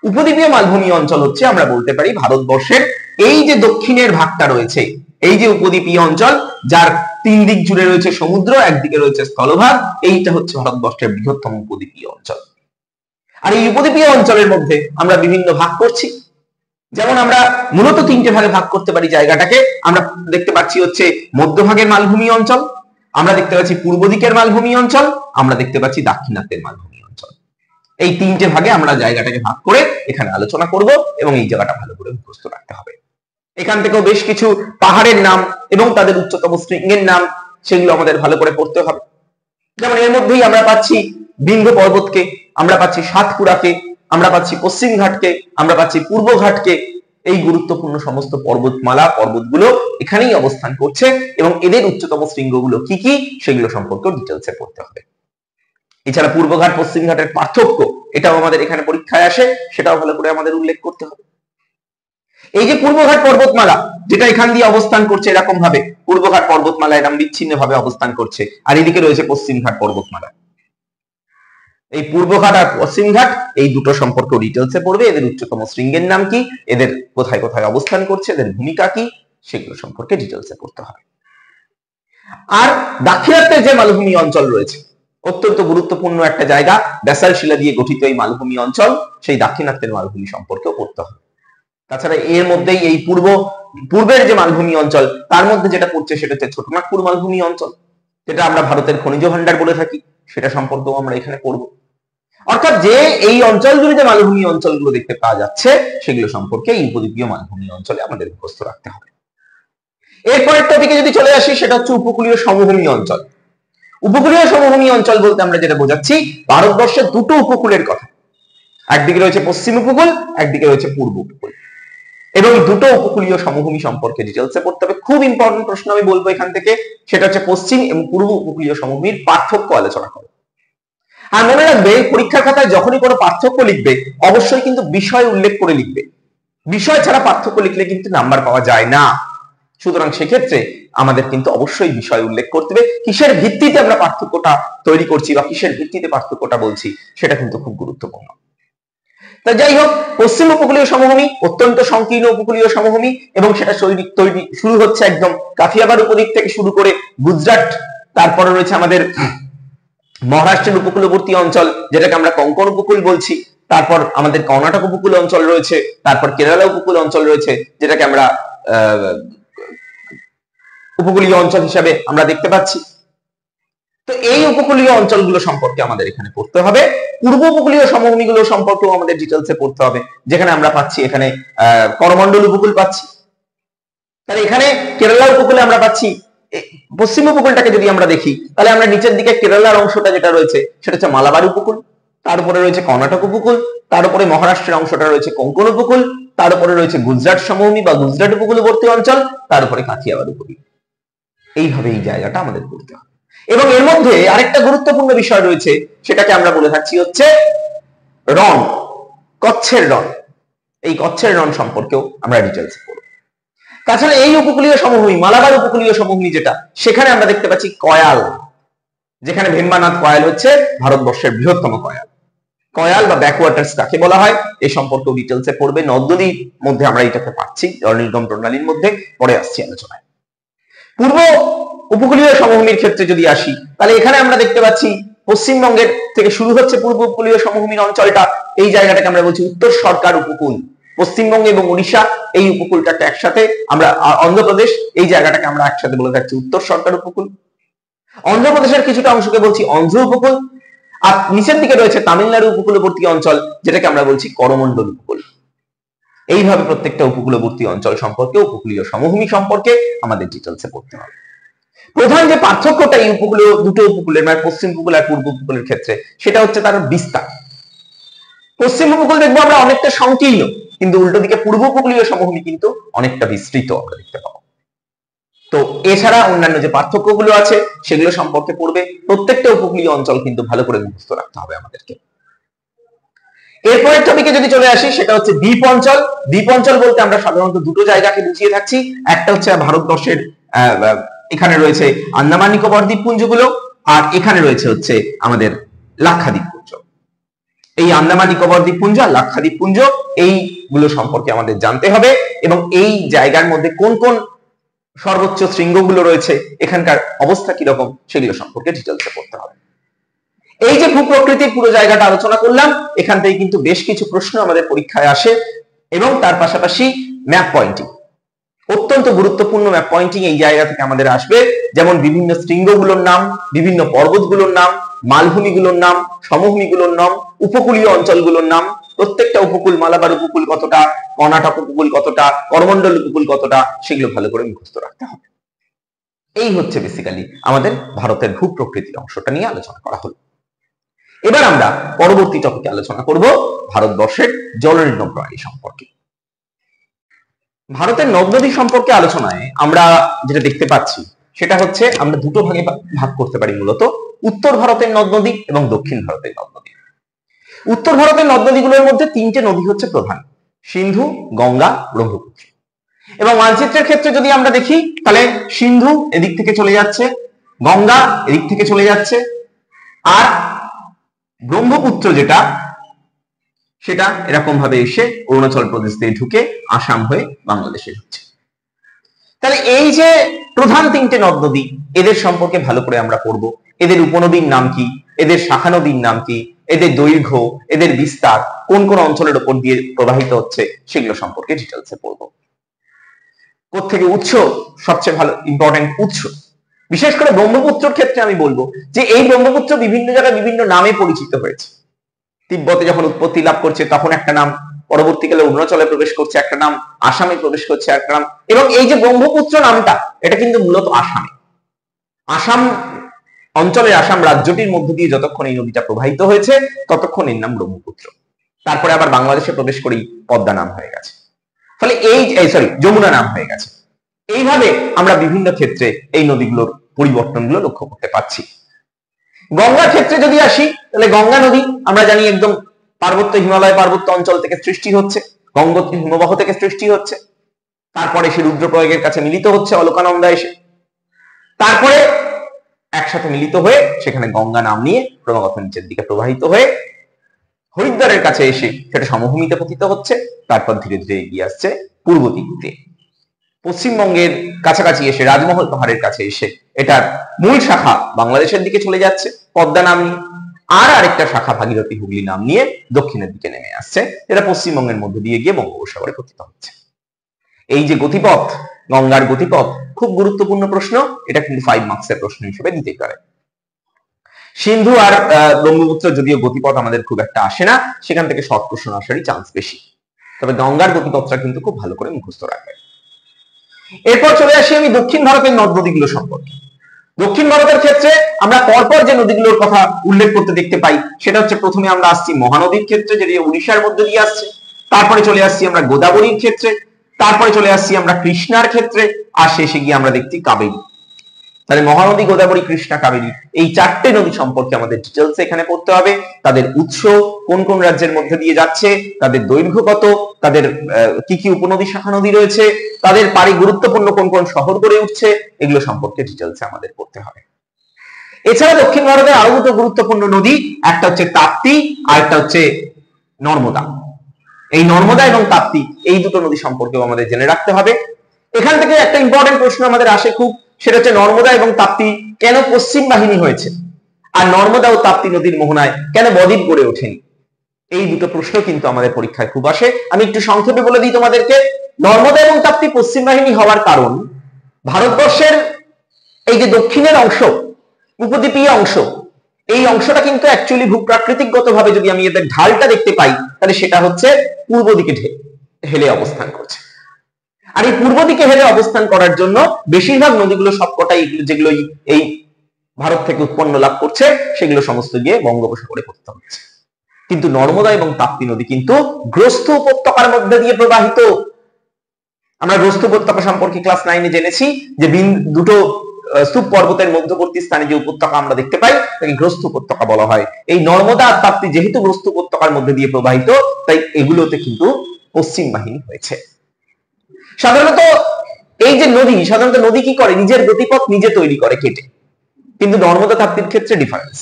উপদ্বীপীয় মালভূমি অঞ্চল হচ্ছে, আমরা বলতে পারি, ভারতবর্ষের এই যে দক্ষিণের ভাগটা রয়েছে, এই যে উপদ্বীপীয় অঞ্চল, যার 3 দিক জুড়ে রয়েছে সমুদ্র, একদিকে রয়েছে স্থলভাগ, এইটা হচ্ছে ভারতবর্ষের বৃহত্তম উপদ্বীপীয় অঞ্চল। আর এই উপদ্বীপীয় অঞ্চলের মধ্যে আমরা বিভিন্ন ভাগ করছি। যেমন আমরা মূলত 3টে ভাগে ভাগ করতে পারি জায়গাটাকে। আমরা দেখতে পাচ্ছি হচ্ছে মধ্যভাগের মালভূমি অঞ্চল, আমরা দেখতে পাচ্ছি পূর্ব দিকের মালভূমি অঞ্চল, আমরা দেখতে পাচ্ছি দাক্ষিণাত্যের মালভূমি অঞ্চল। এই 3টে ভাগে আমরা জায়গাটাকে ভাগ করে এখানে আলোচনা করব, এবং এই জায়গাটা ভালো করে মুখস্থ রাখতে হবে। এখান থেকেও বেশ কিছু পাহাড়ের নাম এবং তাদের উচ্চতম শৃঙ্গের নাম, সেগুলো আমাদের ভালো করে পড়তে হবে। যেমন এর মধ্যেই আমরা পাচ্ছি বিন্ধ্য পর্বতকে, আমরা পাচ্ছি সাতপুরাকে, আমরা পাচ্ছি পশ্চিম ঘাটকে, আমরা পাচ্ছি পূর্ব ঘাটকে। এই গুরুত্বপূর্ণ সমস্ত পর্বতমালা, পর্বতগুলো এখানেই অবস্থান করছে, এবং এদের উচ্চতম শৃঙ্গগুলো কি কি, সেগুলো সম্পর্কে ডিটেলসে পড়তে হবে। এছাড়া পূর্বঘাট পশ্চিম ঘাটের পার্থক্য এটাও আমাদের এখানে পরীক্ষায় আসে, সেটাও ভালো করে আমাদের উল্লেখ করতে হবে। এই যে পূর্বঘাট পর্বতমালা যেটা এখান দিয়ে অবস্থান করছে এরকম ভাবে, পূর্বঘাট পর্বতমালা এরকম বিচ্ছিন্ন ভাবে অবস্থান করছে, আর এদিকে রয়েছে পশ্চিমঘাট পর্বতমালা। এই পূর্বঘাট আর পশ্চিমঘাট এই দুটো সম্পর্কে ডিটেলসে পড়বে। এদের উচ্চতম শৃঙ্গের নাম কি, এদের কোথায় কোথায় অবস্থান করছে, এদের ভূমিকা কি, সেগুলো সম্পর্কে ডিটেলসে পড়তে হবে। আর দাক্ষিণাত্যের যে মালভূমি অঞ্চল রয়েছে, অত্যন্ত গুরুত্বপূর্ণ একটা জায়গা, ব্যাসাল্ট শিলা দিয়ে গঠিত এই মালভূমি অঞ্চল, সেই দাক্ষিণাত্যের মালভূমি সম্পর্কেও পড়তে হবে। তাছাড়া এর মধ্যেই এই পূর্বের যে মালভূমি অঞ্চল তার মধ্যে যেটা পড়ছে সেটা হচ্ছে ছোটনাগপুর মালভূমি অঞ্চল, যেটা আমরা ভারতের খনিজ ভান্ডার বলে থাকি, সেটা সম্পর্কেও আমরা এখানে পড়বো। অর্থাৎ যে এই অঞ্চলগুলি যে মালভূমি অঞ্চলগুলো দেখতে পাওয়া যাচ্ছে সেগুলো সম্পর্কে এই উপদ্বীপীয় মালভূমি অঞ্চলে আমাদের মুখস্থ রাখতে হবে। এরপরের টপিকে যদি চলে আসি, সেটা হচ্ছে উপকূলীয় সমভূমি অঞ্চল। উপকূলীয় সমভূমি অঞ্চল বলতে আমরা যেটা বোঝাচ্ছি, ভারতবর্ষের দুটো উপকূলের কথা। একদিকে রয়েছে পশ্চিম উপকূল, একদিকে রয়েছে পূর্ব উপকূল, এবং দুটো উপকূলীয় সমভূমি সম্পর্কে ডিটেলসে পড়তে হবে। খুব ইম্পর্টেন্ট প্রশ্ন আমি বলবো এখান থেকে, সেটা হচ্ছে পশ্চিম এবং পূর্ব উপকূলীয় সমভূমির পার্থক্য আলোচনা করো। আর মনে রাখবে, পরীক্ষার খাতায় যখনই কোনো পার্থক্য লিখবে অবশ্যই কিন্তু বিষয় উল্লেখ করে লিখবে। বিষয় ছাড়া পার্থক্য লিখলে কিন্তু নাম্বার পাওয়া যায় না। সুতরাং সেক্ষেত্রে আমাদের কিন্তু অবশ্যই বিষয় উল্লেখ করতে হবে, কিসের ভিত্তিতে আমরা পার্থক্যটা তৈরি করছি বা কিসের ভিত্তিতে পার্থক্যটা বলছি, সেটা কিন্তু খুব গুরুত্বপূর্ণ। তা যাই হোক, পশ্চিম উপকূলীয় সমভূমি অত্যন্ত সংকীর্ণ উপকূলীয় সমভূমি, এবং সেটা তৈরি শুরু হচ্ছে একদম কাথিয়াবাড় উপদ্বীপ থেকে শুরু করে গুজরাট, তারপরে রয়েছে আমাদের মহারাষ্ট্রের উপকূলবর্তী অঞ্চল যেটাকে আমরা কোঙ্কণ উপকূল বলছি, তারপর আমাদের কর্ণাটক উপকূল অঞ্চল রয়েছে, তারপর কেরালা উপকূল অঞ্চল রয়েছে যেটাকে আমরা উপকূলীয় অঞ্চল হিসাবে আমরা দেখতে পাচ্ছি। তো এই উপকূলীয় অঞ্চলগুলো সম্পর্কে আমাদের এখানে পড়তে হবে। পূর্ব উপকূলীয় সমভূমিগুলো সম্পর্কেও আমাদের ডিটেলসে পড়তে হবে, যেখানে আমরা পাচ্ছি এখানে করমণ্ডল উপকূল পাচ্ছি, তাহলে এখানে কেরালা উপকূলে আমরা পাচ্ছি। পশ্চিম উপকূলটাকে যদি আমরা দেখি তাহলে আমরা নিচের দিকে কেরালার অংশটা যেটা রয়েছে সেটা হচ্ছে মালাবার উপকূল, তার উপরে রয়েছে কর্ণাটক উপকূল, তার উপরে মহারাষ্ট্রের অংশটা রয়েছে কোঙ্কণ উপকূল, তার উপরে রয়েছে গুজরাট সমভূমি বা গুজরাট উপকূলবর্তী অঞ্চল, তার উপরে কাথিয়াবাড় উপকূল। এইভাবে এই জায়গাটা আমাদের পড়তে হবে। এবং এর মধ্যে আরেকটা গুরুত্বপূর্ণ বিষয় রয়েছে, সেটাকে আমরা বলে থাকছি হচ্ছে রণ, কচ্ছের রণ। এই কচ্ছের রণ সম্পর্কেও আমরা ডিটেলসে পড়ব। তাছাড়া এই উপকূলীয় সমভূমি, মালাবার উপকূলীয় সমভূমি যেটা, সেখানে আমরা দেখতে পাচ্ছি কয়াল, যেখানে ভেম্বানাথ কয়াল হচ্ছে ভারতবর্ষের বৃহত্তম কয়াল। কয়াল বা ব্যাকওয়াটার্স কাকে বলা হয় এই সম্পর্কে ডিটেলসে পড়বে। নদ নদীর মধ্যে আমরা এটাকে পাচ্ছি, জল নির্গম প্রণালীর মধ্যে, পরে আসছি আলোচনায়। পূর্ব উপকূলীয় সমভূমির ক্ষেত্রে যদি আসি, তাহলে এখানে আমরা দেখতে পাচ্ছি পশ্চিমবঙ্গের থেকে শুরু হচ্ছে পূর্ব উপকূলীয় সমভূমির অঞ্চলটা, এই জায়গাটাকে আমরা বলছি উত্তর সরকার উপকূল। পশ্চিমবঙ্গ এবং উড়িষ্যা এই উপকূলটাকে একসাথে আমরা, অন্ধ্রপ্রদেশ এই জায়গাটাকে আমরা একসাথে বলে থাকছি উত্তর সরকার উপকূল। অন্ধ্রপ্রদেশের কিছুটা অংশকে বলছি অন্ধ্র উপকূল, আর নিচের দিকে রয়েছে তামিলনাড়ু উপকূলবর্তী অঞ্চল, যেটাকে আমরা বলছি করমণ্ডল উপকূল। এইভাবে প্রত্যেকটা উপকূলবর্তী অঞ্চল সম্পর্কে, উপকূলীয় সমভূমি সম্পর্কে আমাদের ডিটেলসে পড়তে হবে। প্রধান যে পার্থক্যটা এই উপকূলীয় দুটো উপকূলের, মানে পশ্চিম উপকূল আর পূর্ব উপকূলের ক্ষেত্রে, সেটা হচ্ছে তার বিস্তার। পশ্চিম উপকূল দেখবো আমরা অনেকটা সংকীর্ণ, কিন্তু উল্টো দিকে পূর্ব উপকূলীয় সমভূমি কিন্তু অনেকটা বিস্তৃত আমরা দেখতে পাবো। তো এছাড়া অন্যান্য যে পার্থক্যগুলো আছে সেগুলো সম্পর্কে পড়বে। প্রত্যেকটা উপকূলীয় অঞ্চল কিন্তু ভালো করে মুখস্থ রাখতে হবে আমাদেরকে। এরপরের টপিকে যদি চলে আসি, সেটা হচ্ছে দ্বীপ অঞ্চল। দ্বীপ অঞ্চল বলতে আমরা সাধারণত দুটো জায়গাকে বুঝিয়ে থাকছি। একটা হচ্ছে ভারতবর্ষের এখানে রয়েছে আন্দামান নিকোবর দ্বীপপুঞ্জগুলো, আর এখানে রয়েছে হচ্ছে আমাদের লাক্ষাদ্বীপপুঞ্জ। এই আন্দামান নিকোবর দ্বীপপুঞ্জ আর লাক্ষাদ্বীপপুঞ্জ এইগুলো সম্পর্কে আমাদের জানতে হবে, এবং এই জায়গার মধ্যে কোন কোন সর্বোচ্চ শৃঙ্গগুলো রয়েছে, এখানকার অবস্থা কিরকম, সেগুলো সম্পর্কে ডিটেলসে পড়তে হবে। এই যে ভূপ্রকৃতির পুরো জায়গাটা আলোচনা করলাম, এখান থেকে কিন্তু বেশ কিছু প্রশ্ন আমাদের পরীক্ষায় আসে, এবং তার পাশাপাশি ম্যাপ পয়েন্টিং, অত্যন্ত গুরুত্বপূর্ণ ম্যাপ পয়েন্টিং এই জায়গা থেকে আমাদের আসবে। যেমন বিভিন্ন শৃঙ্গগুলোর নাম, বিভিন্ন পর্বতগুলোর নাম, মালভূমিগুলোর নাম, সমভূমিগুলোর নাম, উপকূলীয় অঞ্চলগুলোর নাম, প্রত্যেকটা উপকূল, মালাবার উপকূল কতটা, কর্ণাটক উপকূল কতটা, করমণ্ডল উপকূল কতটা, সেগুলো ভালো করে মুখস্থ রাখতে হবে। এই হচ্ছে বেসিক্যালি আমাদের ভারতের ভূপ্রকৃতির অংশটা নিয়ে আলোচনা করা হলো। এবার আমরা পরবর্তী টপিকে আলোচনা করব ভারতবর্ষের জলনির্গম প্রণালী সম্পর্কে। ভারতের নদ নদী সম্পর্কে আলোচনায় আমরা যেটা দেখতে পাচ্ছি সেটা হচ্ছে আমরা দুটো ভাগে ভাগ করতে পারি মূলত, উত্তর ভারতের নদ নদী এবং দক্ষিণ ভারতের নদ নদী। উত্তর ভারতের নদ নদীগুলোর মধ্যে তিনটে নদী হচ্ছে প্রধান: সিন্ধু, গঙ্গা, ব্রহ্মপুত্র। এবং মানচিত্রের ক্ষেত্রে যদি আমরা দেখি তাহলে সিন্ধু এদিক থেকে চলে যাচ্ছে, গঙ্গা এদিক থেকে চলে যাচ্ছে, আর ব্রহ্মপুত্র যেটা সেটা এরকম ভাবে এসে অরুণাচল প্রদেশ দিয়ে ঢুকে আসাম হয়ে বাংলাদেশে ঢুকছে। তাহলে এই যে প্রধান তিনটে নদ নদী, এদের সম্পর্কে ভালো করে আমরা পড়বো। এদের উপনদীর নাম কি, এদের শাখা নদীর নাম কি, এদের দৈর্ঘ্য, এদের বিস্তার, কোন কোন অঞ্চলের উপর দিয়ে প্রবাহিত হচ্ছে, সেগুলো সম্পর্কে ডিটেলসে পড়বো। কোত্থেকে উৎস সবচেয়ে ভালো ইম্পর্টেন্ট উৎস, বিশেষ করে ব্রহ্মপুত্রের ক্ষেত্রে আমি বলবো যে এই ব্রহ্মপুত্র বিভিন্ন জায়গায় বিভিন্ন নামে পরিচিত হয়েছে। তিব্বতে যখন উৎপত্তি লাভ করছে তখন একটা নাম, পরবর্তীকালে অরুণাচলে প্রবেশ করছে একটা নাম, আসামে প্রবেশ করছে একটা নাম। এবং এই যে ব্রহ্মপুত্র নামটা, এটা কিন্তু মূলত আসামে, আসাম অঞ্চলের, আসাম রাজ্যটির মধ্য দিয়ে যতক্ষণ এই নদীটা প্রবাহিত হয়েছে ততক্ষণ এর নাম ব্রহ্মপুত্র। তারপরে আবার বাংলাদেশে প্রবেশ করেই পদ্মা নাম হয়ে গেছে, ফলে যমুনা নাম হয়ে গেছে। এইভাবে আমরা বিভিন্ন ক্ষেত্রে এই নদীগুলোর পরিবর্তনগুলো লক্ষ্য করতে পারছি। গঙ্গার ক্ষেত্রে যদি আসি, তাহলে গঙ্গা নদী আমরা জানি একদম পার্বত্য, হিমালয় পার্বত্য অঞ্চল থেকে সৃষ্টি হচ্ছে, গঙ্গোত্রী হিমবাহ থেকে সৃষ্টি হচ্ছে, তারপরে সে রুদ্রপ্রয়াগের কাছে মিলিত হচ্ছে অলকানন্দা এসে, তারপরে একসাথে মিলিত হয়ে সেখানে গঙ্গা নাম নিয়ে ক্রমাগত নিচের দিকে প্রবাহিত হয়ে হরিদ্বারের কাছে এসে সেটা সমভূমিতে পতিত হচ্ছে, তারপর ধীরে ধীরে এগিয়ে আসছে পূর্ব দিকে, পশ্চিমবঙ্গের কাছাকাছি এসে রাজমহল পাহাড়ের কাছে এসে এটার মূল শাখা বাংলাদেশের দিকে চলে যাচ্ছে পদ্মা নাম নিয়ে, আর আরেকটা শাখা ভাগীরথী হুগলি নাম নিয়ে দক্ষিণের দিকে নেমে আসছে, যেটা পশ্চিমবঙ্গের মধ্যে দিয়ে গিয়ে বঙ্গোপসাগরে পতিত হচ্ছে। এই যে গতিপথ, গঙ্গার গতিপথ খুব গুরুত্বপূর্ণ প্রশ্ন, এটা কিন্তু 5 মার্কসের প্রশ্ন হিসেবে দিতে পারে। সিন্ধু আর ব্রহ্মপুত্র যদিও গতিপথ আমাদের খুব একটা আসে না, সেখান থেকে শর্ট প্রশ্ন আসারই চান্স বেশি, তবে গঙ্গার গতিপথটা কিন্তু খুব ভালো করে মুখস্থ রাখবে। এরপর চলে আসি আমি দক্ষিণ ভারতের নদ নদীগুলো সম্পর্কে। দক্ষিণ ভারতের ক্ষেত্রে আমরা পরপর যে নদীগুলোর কথা উল্লেখ করতে দেখতে পাই সেটা হচ্ছে, প্রথমে আমরা আসছি মহানদীর ক্ষেত্রে, যেটি উড়িষ্যার মধ্যে দিয়ে আসছে, তারপরে চলে আসছি আমরা গোদাবরীর ক্ষেত্রে, তারপরে চলে আসছি আমরা কৃষ্ণার ক্ষেত্রে, আর শেষে গিয়ে আমরা দেখছি কাবেরী। তাহলে মহানদী, গোদাবরী, কৃষ্ণা, কাবেরী, এই চারটে নদী সম্পর্কে আমাদের ডিটেলস এখানে পড়তে হবে। তাদের উৎস কোন কোন রাজ্যের মধ্যে দিয়ে যাচ্ছে, তাদের দৈর্ঘ্য কত, তাদের কি কি উপনদী শাখা নদী রয়েছে, তাদের পারি গুরুত্বপূর্ণ কোন কোন শহর গড়ে উঠছে, এগুলো সম্পর্কে ডিটেলস আমাদের পড়তে হবে। এছাড়া দক্ষিণ ভারতের আরো দুটো গুরুত্বপূর্ণ নদী, একটা হচ্ছে তাপ্তি আর একটা হচ্ছে নর্মদা। এই নর্মদা এবং তাপ্তি এই দুটো নদী সম্পর্কেও আমাদের জেনে রাখতে হবে। এখান থেকে একটা ইম্পর্টেন্ট প্রশ্ন আমাদের আসে খুব, সেটা হচ্ছে নর্মদা এবং তাপ্তি কেন পশ্চিম বাহিনী হয়েছে, আর নর্মদা ও তাপ্তি নদীর মোহনায় কেন বদ্বীপ গড়ে ওঠেনি। এই দুটো প্রশ্ন কিন্তু আমাদের পরীক্ষায় খুব আসে। আমি একটু সংক্ষেপে বলে দিই তোমাদেরকে। নর্মদা এবং তাপ্তি পশ্চিম বাহিনী হওয়ার কারণ, ভারতবর্ষের এই যে দক্ষিণের অংশ, উপদ্বীপীয় অংশ, এই অংশটা কিন্তু অ্যাকচুয়ালি ভূপ্রাকৃতিকগত ভাবে যদি আমি এদের ঢালটা দেখতে পাই, তাহলে সেটা হচ্ছে পূর্ব দিকে হেলে অবস্থান করছে। আর এই পূর্ব দিকে হেলে অবস্থান করার জন্য বেশিরভাগ নদীগুলো সবকটাই যেগুলো এই ভারত থেকে উৎপন্ন লাভ করছে, সেগুলো সমস্ত গিয়ে বঙ্গোপসাগরে পতিত হচ্ছে। কিন্তু নর্মদা এবং তাপ্তি নদী কিন্তু গ্রস্ত উপত্যকার মধ্যে দিয়ে প্রবাহিত। আমরা গ্রস্ত উপত্যকা সম্পর্কে ক্লাস 9-এ জেনেছি যে দুটো স্তূপ পর্বতের মধ্যবর্তী স্থানে যে উপত্যকা আমরা দেখতে পাই তাকে গ্রস্ত উপত্যকা বলা হয়। এই নর্মদা আর তাপ্তি যেহেতু গ্রস্ত উপত্যকার মধ্যে দিয়ে প্রবাহিত, তাই এগুলোতে কিন্তু পশ্চিম বাহিনী হয়েছে। সাধারণত এই যে নদী, সাধারণত নদী কি করে, নিজের গতিপথ নিজে তৈরি করে কেটে, কিন্তু নর্মদা তাপ্তির ক্ষেত্রে ডিফারেন্স,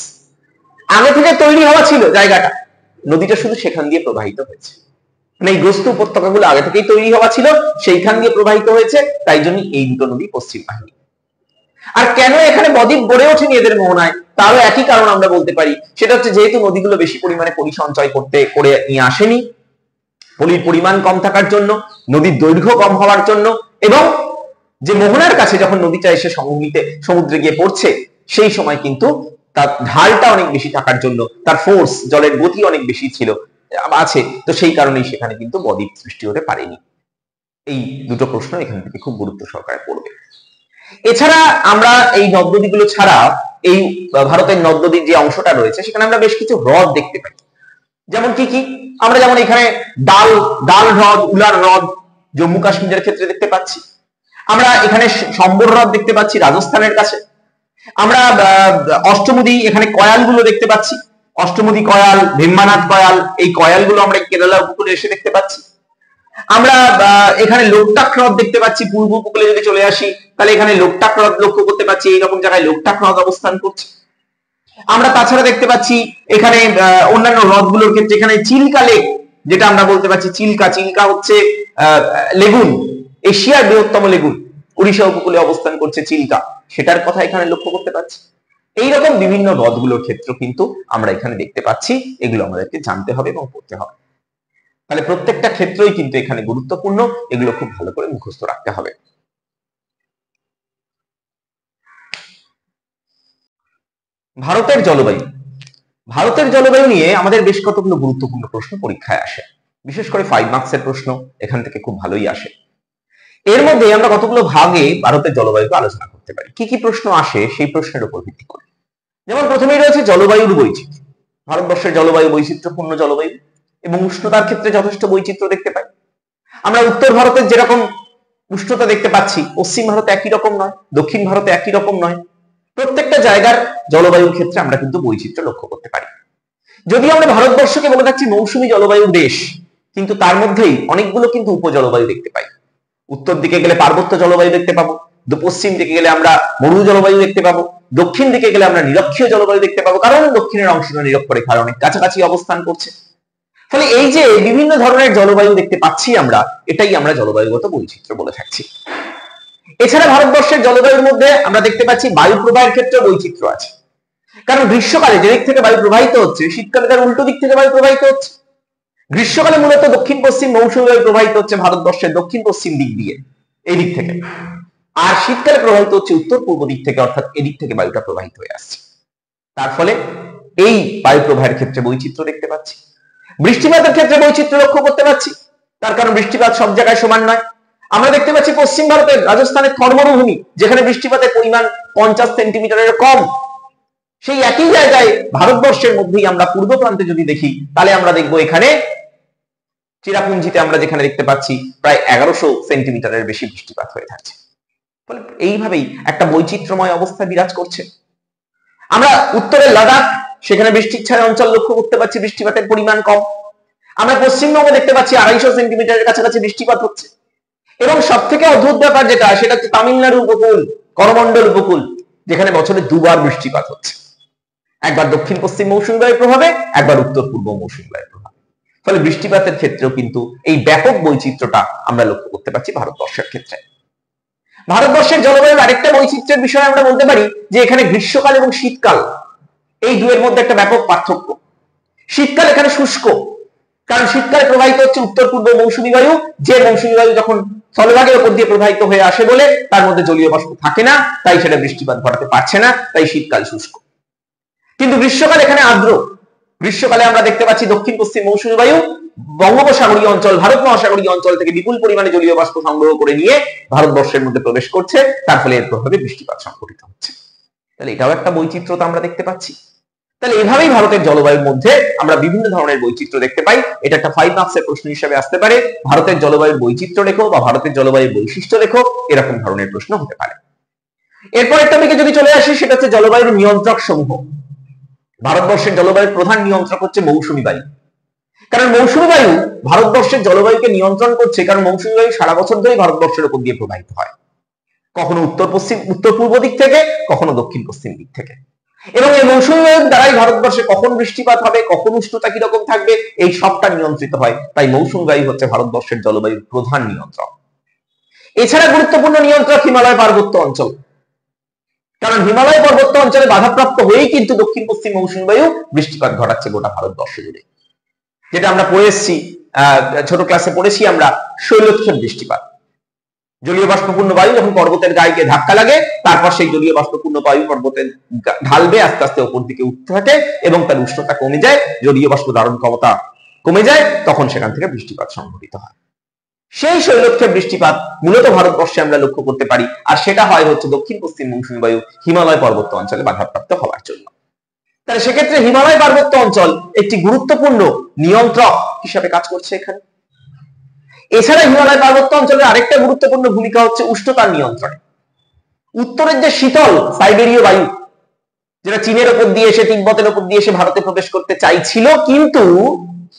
আগে থেকে তৈরি হওয়া ছিল জায়গাটা, নদীটা শুধু সেখান দিয়ে প্রবাহিত হয়েছে। মানে এই গ্রস্ত উপত্যকাগুলো আগে থেকেই তৈরি হওয়া ছিল, সেইখান দিয়ে প্রবাহিত হয়েছে, তাই জন্য এই দুটো নদী পশ্চিম বাহিনী। আর কেন এখানে বদ্বীপ গড়ে ওঠেনি এদের মোহনায়, তারও একই কারণ আমরা বলতে পারি। সেটা হচ্ছে যেহেতু নদীগুলো বেশি পরিমাণে পলি সঞ্চয় করে নিয়ে আসেনি, পলির পরিমাণ কম থাকার জন্য, নদীর দৈর্ঘ্য কম হওয়ার জন্য, এবং যে মোহনার কাছে যখন নদীটা এসে সমুদ্রে গিয়ে পড়ছে, সেই সময় কিন্তু তার ঢালটা অনেক বেশি থাকার জন্য, তার ফোর্স, জলের গতি অনেক বেশি আছে, তো সেই কারণেই সেখানে কিন্তু বদ্বীপ সৃষ্টি হতে পারেনি। এই দুটো প্রশ্ন এখান থেকে খুব গুরুত্ব সহকারে পড়বে। এছাড়া আমরা এই নদ নদীগুলো ছাড়া এই ভারতের নদ নদীর যে অংশটা রয়েছে, সেখানে আমরা বেশ কিছু হ্রদ দেখতে পাই। যেমন কি কি আমরা যেমন এখানে ডাল হ্রদ, উলার হ্রদ জম্মু কাশ্মীরের ক্ষেত্রে দেখতে পাচ্ছি। আমরা এখানে সম্বর হ্রদ দেখতে পাচ্ছি রাজস্থানের কাছে। আমরা অষ্টমুদি এখানে কয়ালগুলো দেখতে পাচ্ছি, অষ্টমুদি কয়াল, ভীম্বানাথ কয়াল, এই কয়ালগুলো আমরা কেরালা উপকূলে এসে দেখতে পাচ্ছি। আমরা এখানে লোকটাক হ্রদ দেখতে পাচ্ছি, পূর্ব উপকূলে যদি চলে আসি তাহলে এখানে লোকটাক হ্রদ লক্ষ্য করতে পাচ্ছি, এইরকম জায়গায় লোকটাক হ্রদ অবস্থান করছে। আমরা তাছাড়া দেখতে পাচ্ছি এখানে অন্যান্য হ্রদগুলোর ক্ষেত্রে এখানে চিল্কা লেক, যেটা আমরা বলতে পারছি চিল্কা, চিল্কা হচ্ছে লেগুন, এশিয়ার বৃহত্তম লেগুন, উড়িষ্যা উপকূলে অবস্থান করছে চিল্কা, সেটার কথা এখানে লক্ষ্য করতে পাচ্ছি। এইরকম বিভিন্ন হ্রদগুলোর ক্ষেত্র কিন্তু আমরা এখানে দেখতে পাচ্ছি, এগুলো আমাদেরকে জানতে হবে এবং পড়তে হবে। তাহলে প্রত্যেকটা ক্ষেত্রই কিন্তু এখানে গুরুত্বপূর্ণ, এগুলো খুব ভালো করে মুখস্থ রাখতে হবে। ভারতের জলবায়ু, ভারতের জলবায়ু নিয়ে আমাদের বেশ কতগুলো গুরুত্বপূর্ণ প্রশ্ন পরীক্ষায় আসে, বিশেষ করে 5 মার্কসের প্রশ্ন এখান থেকে খুব ভালোই আসে। এর মধ্যে আমরা কতগুলো ভাগে ভারতের জলবায়ুকে আলোচনা করতে পারি, কি কি প্রশ্ন আসে সেই প্রশ্নের উপর ভিত্তি করে। যেমন প্রথমেই রয়েছে জলবায়ুর বৈচিত্র্য। ভারতবর্ষের জলবায়ু বৈচিত্র্যপূর্ণ জলবায়ু এবং উষ্ণতার ক্ষেত্রে যথেষ্ট বৈচিত্র্য দেখতে পাই। আমরা উত্তর ভারতের যেরকম উষ্ণতা দেখতে পাচ্ছি, পশ্চিম ভারতে একই রকম নয়, দক্ষিণ ভারতে একই রকম নয়। প্রত্যেকটা জায়গার জলবায়ুর ক্ষেত্রে আমরা কিন্তু বৈচিত্র্য লক্ষ্য করতে পারি। যদি আমরা ভারতবর্ষকে বলে থাকছি মৌসুমী জলবায়ুর দেশ, কিন্তু তার মধ্যেই অনেকগুলো কিন্তু উপজলবায়ু দেখতে পাই। উত্তর দিকে গেলে পার্বত্য জলবায়ু দেখতে পাবো, পশ্চিম দিকে গেলে আমরা মরু জলবায়ু দেখতে পাবো, দক্ষিণ দিকে গেলে আমরা নিরক্ষীয় জলবায়ু দেখতে পাবো, কারণ দক্ষিণের অংশটা নিরক্ষরেখার অনেক কাছাকাছি অবস্থান করছে। ফলে এই যে বিভিন্ন ধরনের জলবায়ু দেখতে পাচ্ছি আমরা, এটাই আমরা জলবায়ুগত বৈচিত্র্য বলে থাকছি। এছাড়া ভারতবর্ষের জলবায়ুর মধ্যে আমরা দেখতে পাচ্ছি বায়ু প্রবাহের ক্ষেত্রে বৈচিত্র্য আছে, কারণ গ্রীষ্মকালে যে দিক থেকে বায়ু প্রবাহিত হচ্ছে, শীতকালে তার উল্টো দিক থেকে বায়ু প্রবাহিত হচ্ছে। গ্রীষ্মকালে মূলত দক্ষিণ পশ্চিম মৌসুমী বায়ু প্রবাহিত হচ্ছে ভারতবর্ষের দক্ষিণ পশ্চিম দিক দিয়ে, এই দিক থেকে, আর শীতকালে প্রবাহিত হচ্ছে উত্তর পূর্ব দিক থেকে, অর্থাৎ এদিক থেকে বায়ুটা প্রবাহিত হয়ে আসছে। তার ফলে এই বায়ু প্রবাহের ক্ষেত্রে বৈচিত্র্য দেখতে পাচ্ছি। বৃষ্টিপাতের ক্ষেত্রে বৈচিত্র্য লক্ষ্য করতে পাচ্ছি, তার কারণ বৃষ্টিপাত সব জায়গায় সমান নয়। আমরা দেখতে পাচ্ছি পশ্চিম ভারতের রাজস্থানের থর মরুভূমি, যেখানে বৃষ্টিপাতের পরিমাণ 50 সেন্টিমিটারের কম, সেই একই জায়গায় ভারতবর্ষের মধ্যেই আমরা পূর্ব প্রান্তে যদি দেখি, তাহলে আমরা দেখবো এখানে চিরাপুঞ্জিতে আমরা যেখানে দেখতে পাচ্ছি প্রায় 1100 সেন্টিমিটারের বেশি বৃষ্টিপাত হয়ে থাকছে। ফলে এইভাবেই একটা বৈচিত্র্যময় অবস্থা বিরাজ করছে। আমরা উত্তরের লাদাখ, সেখানে বৃষ্টিচ্ছায় অঞ্চল লক্ষ্য করতে পাচ্ছি, বৃষ্টিপাতের পরিমাণ কম। আমরা পশ্চিমবঙ্গে দেখতে পাচ্ছি 250 সেন্টিমিটারের কাছাকাছি বৃষ্টিপাত হচ্ছে। এবং সব থেকে অদ্ভুত ব্যাপার যেটা, সেটা হচ্ছে তামিলনাড়ু উপকূল, করমন্ডল উপকূল, যেখানে বছরে দুবার বৃষ্টিপাত হচ্ছে, একবার দক্ষিণ পশ্চিম মৌসুমী বায়ুর প্রভাবে, একবার উত্তর পূর্ব মৌসুমী বায়ুর প্রভাবে। ফলে বৃষ্টিপাতের ক্ষেত্রেও কিন্তু এই ব্যাপক বৈচিত্র্যটা আমরা লক্ষ্য করতে পারছি ভারতবর্ষের ক্ষেত্রে। ভারতবর্ষের জলবায়ুর আরেকটা বৈচিত্র্যের বিষয়ে আমরা বলতে পারি যে এখানে গ্রীষ্মকাল এবং শীতকাল, এই দুয়ের মধ্যে একটা ব্যাপক পার্থক্য। শীতকাল এখানে শুষ্ক, কারণ শীতকালে প্রবাহিত হচ্ছে উত্তর পূর্ব মৌসুমী বায়ু, যে মৌসুমী বায়ু যখন স্থলভাগের উপর দিয়ে প্রবাহিত হয়ে আসে বলে তার মধ্যে জলীয় বাষ্প থাকে না, তাই সেটা বৃষ্টিপাত ঘটাতে পারছে না, তাই শীতকাল শুষ্ক। কিন্তু গ্রীষ্মকাল এখানে আর্দ্র। গ্রীষ্মকালে আমরা দেখতে পাচ্ছি দক্ষিণ পশ্চিম মৌসুমী বায়ু বঙ্গোপসাগরীয় অঞ্চল, ভারত মহাসাগরীয় অঞ্চল থেকে বিপুল পরিমাণে জলীয় বাষ্প সংগ্রহ করে নিয়ে ভারতবর্ষের মধ্যে প্রবেশ করছে, তার ফলে এর প্রভাবে বৃষ্টিপাত সংঘটিত হচ্ছে। তাহলে এটাও একটা বৈচিত্র্যতা আমরা দেখতে পাচ্ছি। তাহলে এভাবেই ভারতের জলবায়ুর মধ্যে আমরা বিভিন্ন ধরনের বৈচিত্র্য দেখতে পাই। এটা একটা 5 মার্কসের প্রশ্ন হিসেবে আসতে পারে, ভারতের জলবায়ুর বৈচিত্র্য লেখো বা ভারতের জলবায়ুর বৈশিষ্ট্য লেখো, এরকম ধরনের প্রশ্ন হতে পারে। এরপরের টপিকে যদি চলে আসি, সেটা হচ্ছে জলবায়ুর নিয়ন্ত্রক সমূহ। ভারতবর্ষের জলবায়ুর প্রধান নিয়ন্ত্রক হচ্ছে মৌসুমী বায়ু, কারণ মৌসুমী বায়ু ভারতবর্ষের জলবায়ুকে নিয়ন্ত্রণ করছে, কারণ মৌসুমী বায়ু সারা বছর ধরে ভারতবর্ষের উপর দিয়ে প্রবাহিত হয়, কখনো উত্তর পূর্ব দিক থেকে, কখনো দক্ষিণ পশ্চিম দিক থেকে। এবং এই মৌসুমী বায়ুর দ্বারাই ভারতবর্ষে কখন বৃষ্টিপাত হবে, কখন উষ্ণতা কিরকম থাকবে, এই সবটা নিয়ন্ত্রিত হয়। তাই মৌসুমী বায়ু হচ্ছে ভারতবর্ষের জলবায়ুর প্রধান নিয়ন্ত্রক। এছাড়া গুরুত্বপূর্ণ নিয়ন্ত্রক হিমালয় পার্বত্য অঞ্চল, কারণ হিমালয় পার্বত্য অঞ্চলে বাধাপ্রাপ্ত হয়েই কিন্তু দক্ষিণ পশ্চিম মৌসুমী বায়ু বৃষ্টিপাত ঘটাচ্ছে গোটা ভারতবর্ষ জুড়ে। যেটা আমরা পড়ে এসেছি, ছোট ক্লাসে পড়েছি আমরা, শৈলক্ষেপ বৃষ্টিপাত। জলীয় বাষ্পপূর্ণ বায়ু যখন পর্বতের গায়ে গিয়ে ধাক্কা লাগে, তারপর সেই জলীয় বাষ্পপূর্ণ বায়ু পর্বতের ঢালবে, আস্তে আস্তে উপর দিকে উঠতে থাকে এবং তার উষ্ণতা কমে যায়, জলীয় বাষ্প ধারণ ক্ষমতা কমে যায়, তখন সেখান থেকে বৃষ্টিপাত সংঘটিত হয়। সেই শৈলক্ষেপ বৃষ্টিপাত মূলত ভারতবর্ষে আমরা লক্ষ্য করতে পারি, আর সেটা হয় হচ্ছে দক্ষিণ পশ্চিম মৌসুমী বায়ু হিমালয় পার্বত্য অঞ্চলে বাধাপ্রাপ্ত হওয়ার জন্য। তাহলে সেক্ষেত্রে হিমালয় পার্বত্য অঞ্চল একটি গুরুত্বপূর্ণ নিয়ন্ত্রক হিসাবে কাজ করছে এখানে। এছাড়া হিমালয় পার্বত্য অঞ্চলের আরেকটা গুরুত্বপূর্ণ ভূমিকা হচ্ছে উষ্ণতার নিয়ন্ত্রণে। উত্তরের যে শীতল সাইবেরীয় বায়ু, যেটা চীনের উপর দিয়ে এসে তিব্বতের উপর দিয়ে এসে ভারতে প্রবেশ করতে চাইছিল, কিন্তু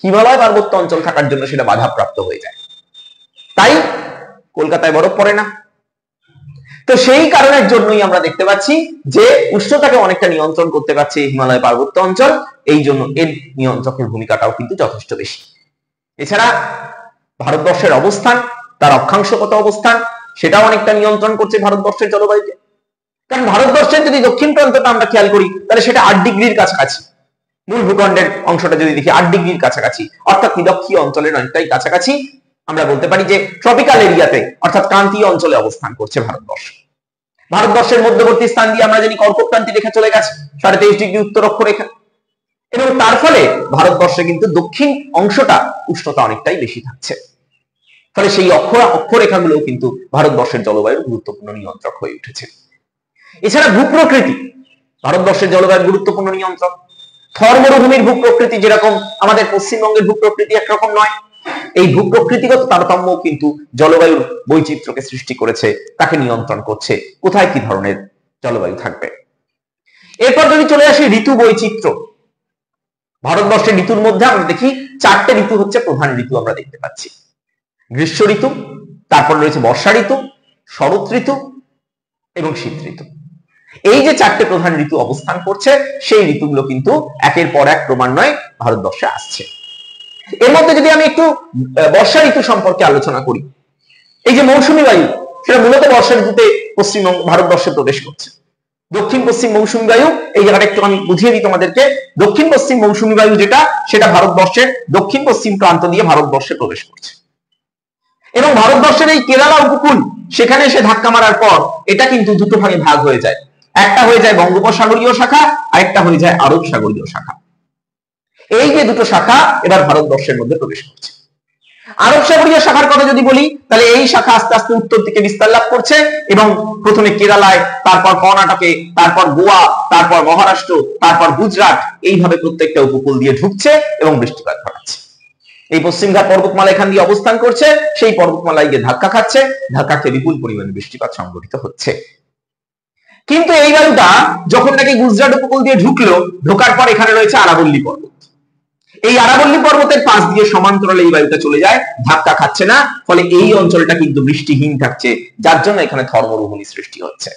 হিমালয় পার্বত্য অঞ্চল থাকার জন্য সেটা বাধাপ্রাপ্ত হয়ে যায়, তাই কলকাতায় বরফ পড়ে না। তো সেই কারণের জন্যই আমরা দেখতে পাচ্ছি যে উষ্ণতাকে অনেকটা নিয়ন্ত্রণ করতে পারছে হিমালয় পার্বত্য অঞ্চল, এই জন্য এর নিয়ন্ত্রকের ভূমিকাটাও কিন্তু যথেষ্ট বেশি। এছাড়া ভারতবর্ষের অবস্থান, তার অক্ষাংশগত অবস্থান, সেটাও অনেকটা নিয়ন্ত্রণ করছে ভারতবর্ষের জলবায়ুকে। কারণ ভারতবর্ষের যদি দক্ষিণ প্রান্তটা আমরা খেয়াল করি, তাহলে সেটা 8 ডিগ্রির কাছাকাছি, মূল ভূখণ্ডের অংশটা যদি দেখি 8 ডিগ্রির কাছাকাছি, অর্থাৎ নিরক্ষীয় অঞ্চলের অনেকটাই কাছাকাছি। আমরা বলতে পারি যে ট্রপিক্যাল এরিয়াতে অর্থাৎ ক্রান্তীয় অঞ্চলে অবস্থান করছে ভারতবর্ষ। ভারতবর্ষের মধ্যবর্তী স্থান দিয়ে আমরা জানি কর্কট ক্রান্তি রেখা চলে গেছে 23.5 ডিগ্রি উত্তর অক্ষরেখা, এবং তার ফলে ভারতবর্ষে কিন্তু দক্ষিণ অংশটা উষ্ণতা অনেকটাই বেশি থাকছে। ফলে সেই অক্ষরেখাগুলো কিন্তু ভারতবর্ষের জলবায়ুর গুরুত্বপূর্ণ নিয়ন্ত্রক হয়ে উঠেছে। এছাড়া ভূপ্রকৃতি ভারতবর্ষের জলবায়ুর গুরুত্বপূর্ণ নিয়ন্ত্রক। থর মরুভূমির ভূপ্রকৃতি যেরকম আমাদের পশ্চিমবঙ্গের ভূপ্রকৃতি একরকম নয়, এই ভূপ্রকৃতিগত তারতম্য কিন্তু জলবায়ুর বৈচিত্র্যকে সৃষ্টি করেছে, তাকে নিয়ন্ত্রণ করছে কোথায় কি ধরনের জলবায়ু থাকবে। এরপর যদি চলে আসি ঋতু বৈচিত্র্য, ভারতবর্ষের ঋতুর মধ্যে আমরা দেখি 4টে ঋতু হচ্ছে প্রধান ঋতু আমরা দেখতে পাচ্ছি। গ্রীষ্ম ঋতু, তারপর রয়েছে বর্ষা ঋতু, শরৎ ঋতু এবং শীত ঋতু। এই যে 4টে প্রধান ঋতু অবস্থান করছে, সেই ঋতুগুলো কিন্তু একের পর এক ক্রমান্বয়ে ভারতবর্ষে আসছে। এর মধ্যে যদি আমি একটু বর্ষা ঋতু সম্পর্কে আলোচনা করি, এই যে মৌসুমী বায়ু, সেটা মূলত বর্ষা ঋতুতে পশ্চিমবঙ্গ ভারতবর্ষে প্রবেশ করছে। দক্ষিণ পশ্চিম মৌসুমী বায়ু, এই জায়গাটা একটু আমি বুঝিয়ে দিই তোমাদেরকে। দক্ষিণ পশ্চিম মৌসুমী বায়ু যেটা, সেটা ভারতবর্ষের দক্ষিণ পশ্চিম প্রান্ত দিয়ে ভারতবর্ষে প্রবেশ করছে, এবং ভারতবর্ষের এই কেরালা উপকূল সেখানে এসে ধাক্কা মারার পর এটা কিন্তু দুটো ভাগে ভাগ হয়ে যায়। একটা হয়ে যায় বঙ্গোপসাগরীয় শাখা, আর একটা হয়ে যায় আরব সাগরীয় শাখা। এই যে দুটো শাখা এবার ভারতবর্ষের মধ্যে প্রবেশ করছে। আরব সাগরীয় শাখার কথা যদি বলি, তাহলে এই শাখা আস্তে আস্তে উত্তর দিকে বিস্তার লাভ করছে এবং প্রথমে কেরালায়, তারপর কর্ণাটকে, তারপর গোয়া, তারপর মহারাষ্ট্র, তারপর গুজরাট, এইভাবে প্রত্যেকটা উপকূল দিয়ে ঢুকছে এবং বৃষ্টিপাত ঘটাচ্ছে। এই পশ্চিমঘাট পর্বতমালা এখান দিয়ে অবস্থান করছে, সেই পর্বতমালায় গিয়ে ধাক্কা খাচ্ছে, ধাক্কা খেয়ে বিপুল পরিমাণে বৃষ্টিপাত সংঘটিত হচ্ছে। কিন্তু এই বায়ুটা যখন নাকি গুজরাট উপকূল দিয়ে ঢুকলো, ঢোকার পর এখানে রয়েছে আরাবল্লী পর্বত। এই আরাবল্লী পর্বতের পাশ দিয়ে সমান্তরালে এই বায়ুটা চলে যায়, ধাক্কা খাচ্ছে না, ফলে এই অঞ্চলটা কিন্তু বৃষ্টিহীন থাকছে, যার জন্য এখানে থর মরুভূমি সৃষ্টি হচ্ছে।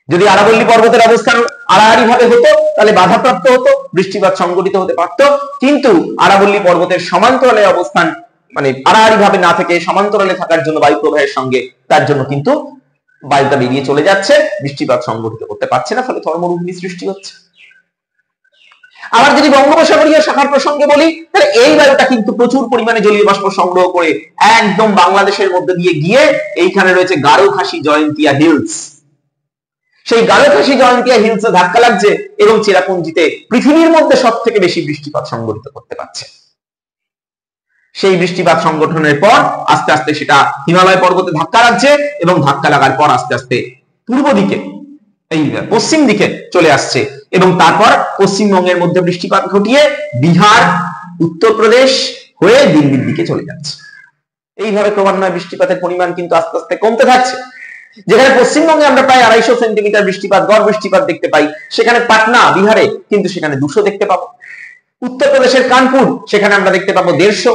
যদি আরাবল্লী পর্বতের অবস্থান আড়াআড়ি ভাবে হতো, তাহলে বাধাপ্রাপ্ত হতো, বৃষ্টিপাত সংঘটিত হতে পারত। কিন্তু আরাবল্লী পর্বতের সমান্তরালে অবস্থান, মানে আড়াআড়ি ভাবে না থেকে সমান্তরালে থাকার জন্য বায়ু প্রবাহের সঙ্গে, তার জন্য কিন্তু বায়ুটা বেরিয়ে চলে যাচ্ছে, বৃষ্টিপাত সংঘটিত করতে পারছে না, ফলে থর মরুভূমি সৃষ্টি হচ্ছে। আবার যদি বঙ্গোপসাগরীয় শাখার প্রসঙ্গে বলি, তাহলে এই বায়ুটা কিন্তু প্রচুর পরিমাণে জলীয় বাষ্প সংগ্রহ করে একদম বাংলাদেশের মধ্যে দিয়ে গিয়ে এইখানে রয়েছে গারো খাসি জয়ন্তিয়া হিলস। সেই গারো খাসি জয়ন্তিয়া হিলসে ধাক্কা লাগছে এবং চেরাপুঞ্জিতে পৃথিবীর মধ্যে সব থেকে বেশি বৃষ্টিপাত সংঘটিত করতে পারছে। সেই বৃষ্টিপাত সংগঠনের পর আস্তে আস্তে সেটা হিমালয় পর্বতে ধাক্কা লাগছে এবং ধাক্কা লাগার পর আস্তে আস্তে পূর্ব দিকে, এই পশ্চিম দিকে চলে আসছে এবং তারপর পশ্চিমবঙ্গের মধ্যে বৃষ্টিপাত ঘটিয়ে বিহার, উত্তরপ্রদেশ হয়ে দিল্লির দিকে চলে যাচ্ছে। এইভাবে ক্রমান্বয়ে বৃষ্টিপাতের পরিমাণ কিন্তু আস্তে আস্তে কমতে থাকছে। যেখানে পশ্চিমবঙ্গে আমরা প্রায় 250 সেন্টিমিটার বৃষ্টিপাত, গড় বৃষ্টিপাত দেখতে পাই, সেখানে পাটনা, বিহারে কিন্তু সেখানে 200 দেখতে পাবো। উত্তরপ্রদেশের কানপুর, সেখানে আমরা দেখতে পাবো 150।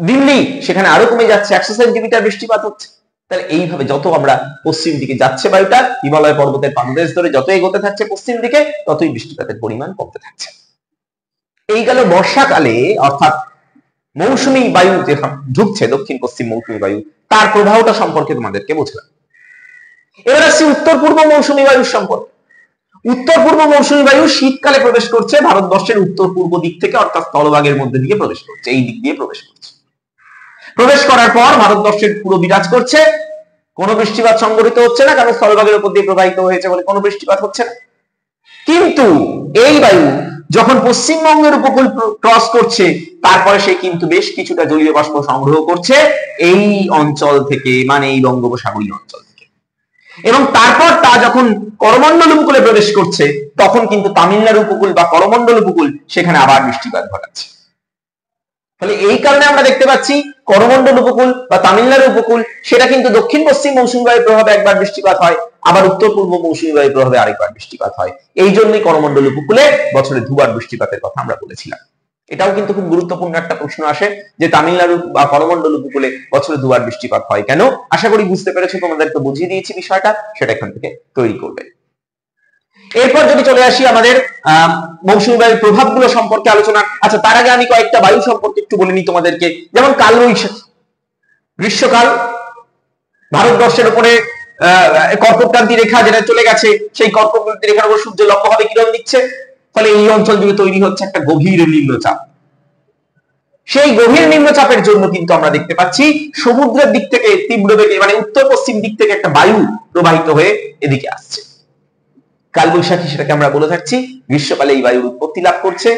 দিল্লি, সেখানে আরো কমে যাচ্ছে, 100 সেন্টিমিটার বৃষ্টিপাত হচ্ছে। তাহলে এইভাবে যত আমরা পশ্চিম দিকে যাচ্ছে বায়ুটা, হিমালয় পর্বতের পাদদেশ ধরে যত এগোতে থাকছে পশ্চিম দিকে, ততই বৃষ্টিপাতের পরিমাণ কমতে থাকছে। এই গেল বর্ষাকালে, অর্থাৎ মৌসুমী বায়ু যে ঢুকছে, দক্ষিণ পশ্চিম মৌসুমী বায়ু, তার প্রভাবটা সম্পর্কে তোমাদেরকে বুঝলাম। এবার আসছি উত্তর পূর্ব মৌসুমী বায়ুর সম্পর্কে। উত্তর পূর্ব মৌসুমী বায়ু শীতকালে প্রবেশ করছে ভারতবর্ষের উত্তর পূর্ব দিক থেকে, অর্থাৎ স্থলভাগের মধ্যে দিয়ে প্রবেশ করছে, এই দিক দিয়ে প্রবেশ করছে। প্রবেশ করার পর ভারতবর্ষের পুরো বিরাজ করছে, কোনো বৃষ্টিপাত সংঘটিত হচ্ছে না, কারণ স্থলভাগের উপর দিয়ে প্রবাহিত হয়েছে বলে কোনো বৃষ্টিপাত হচ্ছে না। কিন্তু এই বায়ু যখন পশ্চিমবঙ্গের উপকূল ক্রস করছে, তারপরে সে কিন্তু বেশ কিছুটা জলীয় বাষ্প সংগ্রহ করছে এই অঞ্চল থেকে, মানে এই বঙ্গোপসাগরীয় অঞ্চল থেকে, এবং তারপর তা যখন করমণ্ডল উপকূলে প্রবেশ করছে, তখন কিন্তু তামিলনাড়ু উপকূল বা করমণ্ডল উপকূল সেখানে আবার বৃষ্টিপাত ঘটাচ্ছে। ফলে এই কারণে আমরা দেখতে পাচ্ছি করমণ্ডল উপকূল বা তামিলনাড়ু উপকূল সেটা কিন্তু দক্ষিণ পশ্চিম মৌসুমী বায়ুর প্রভাবে একবার বৃষ্টিপাত হয়, আবার উত্তর পূর্ব মৌসুমী বায়ুর প্রভাবে আরেকবার বৃষ্টিপাত হয়। এই জন্যই করমণ্ডল উপকূলে বছরে দুবার বৃষ্টিপাতের কথা আমরা বলেছিলাম। এটাও কিন্তু খুব গুরুত্বপূর্ণ একটা প্রশ্ন আসে যে তামিলনাড়ু বা করমণ্ডল উপকূলে বছরে দুবার বৃষ্টিপাত হয় কেন। আশা করি বুঝতে পেরেছো, তোমাদেরকে বুঝিয়ে দিয়েছি বিষয়টা, সেটা এখান থেকে তৈরি করবে। এরপর যদি চলে আসি আমাদের মৌসুমী বায়ুর প্রভাবগুলো সম্পর্কে আলোচনা। আচ্ছা, তার আগে আমি কয়েকটা বায়ু সম্পর্কে একটু বলে নিই তোমাদেরকে। যেমন কালবৈশাখী, গ্রীষ্মকাল, ভারতবর্ষের উপরে কর্কটক্রান্তি রেখা যেটা চলে গেছে, সেই কর্কটক্রান্তি রেখার উপর সূর্য লম্বভাবে কিরণ দিচ্ছে, ফলে এই অঞ্চল জুড়ে তৈরি হচ্ছে একটা গভীর নিম্নচাপ। সেই গভীর নিম্নচাপের জন্য কিন্তু আমরা দেখতে পাচ্ছি সমুদ্রের দিক থেকে তীব্র বেগে মানে উত্তর পশ্চিম দিক থেকে একটা বায়ু প্রবাহিত হয়ে এদিকে আসছে। কালবৈশাখী সেটাকে আমরা বলে থাকছি। গ্রীষ্মকালে এই বায়ুর উৎপত্তি লাভ করছে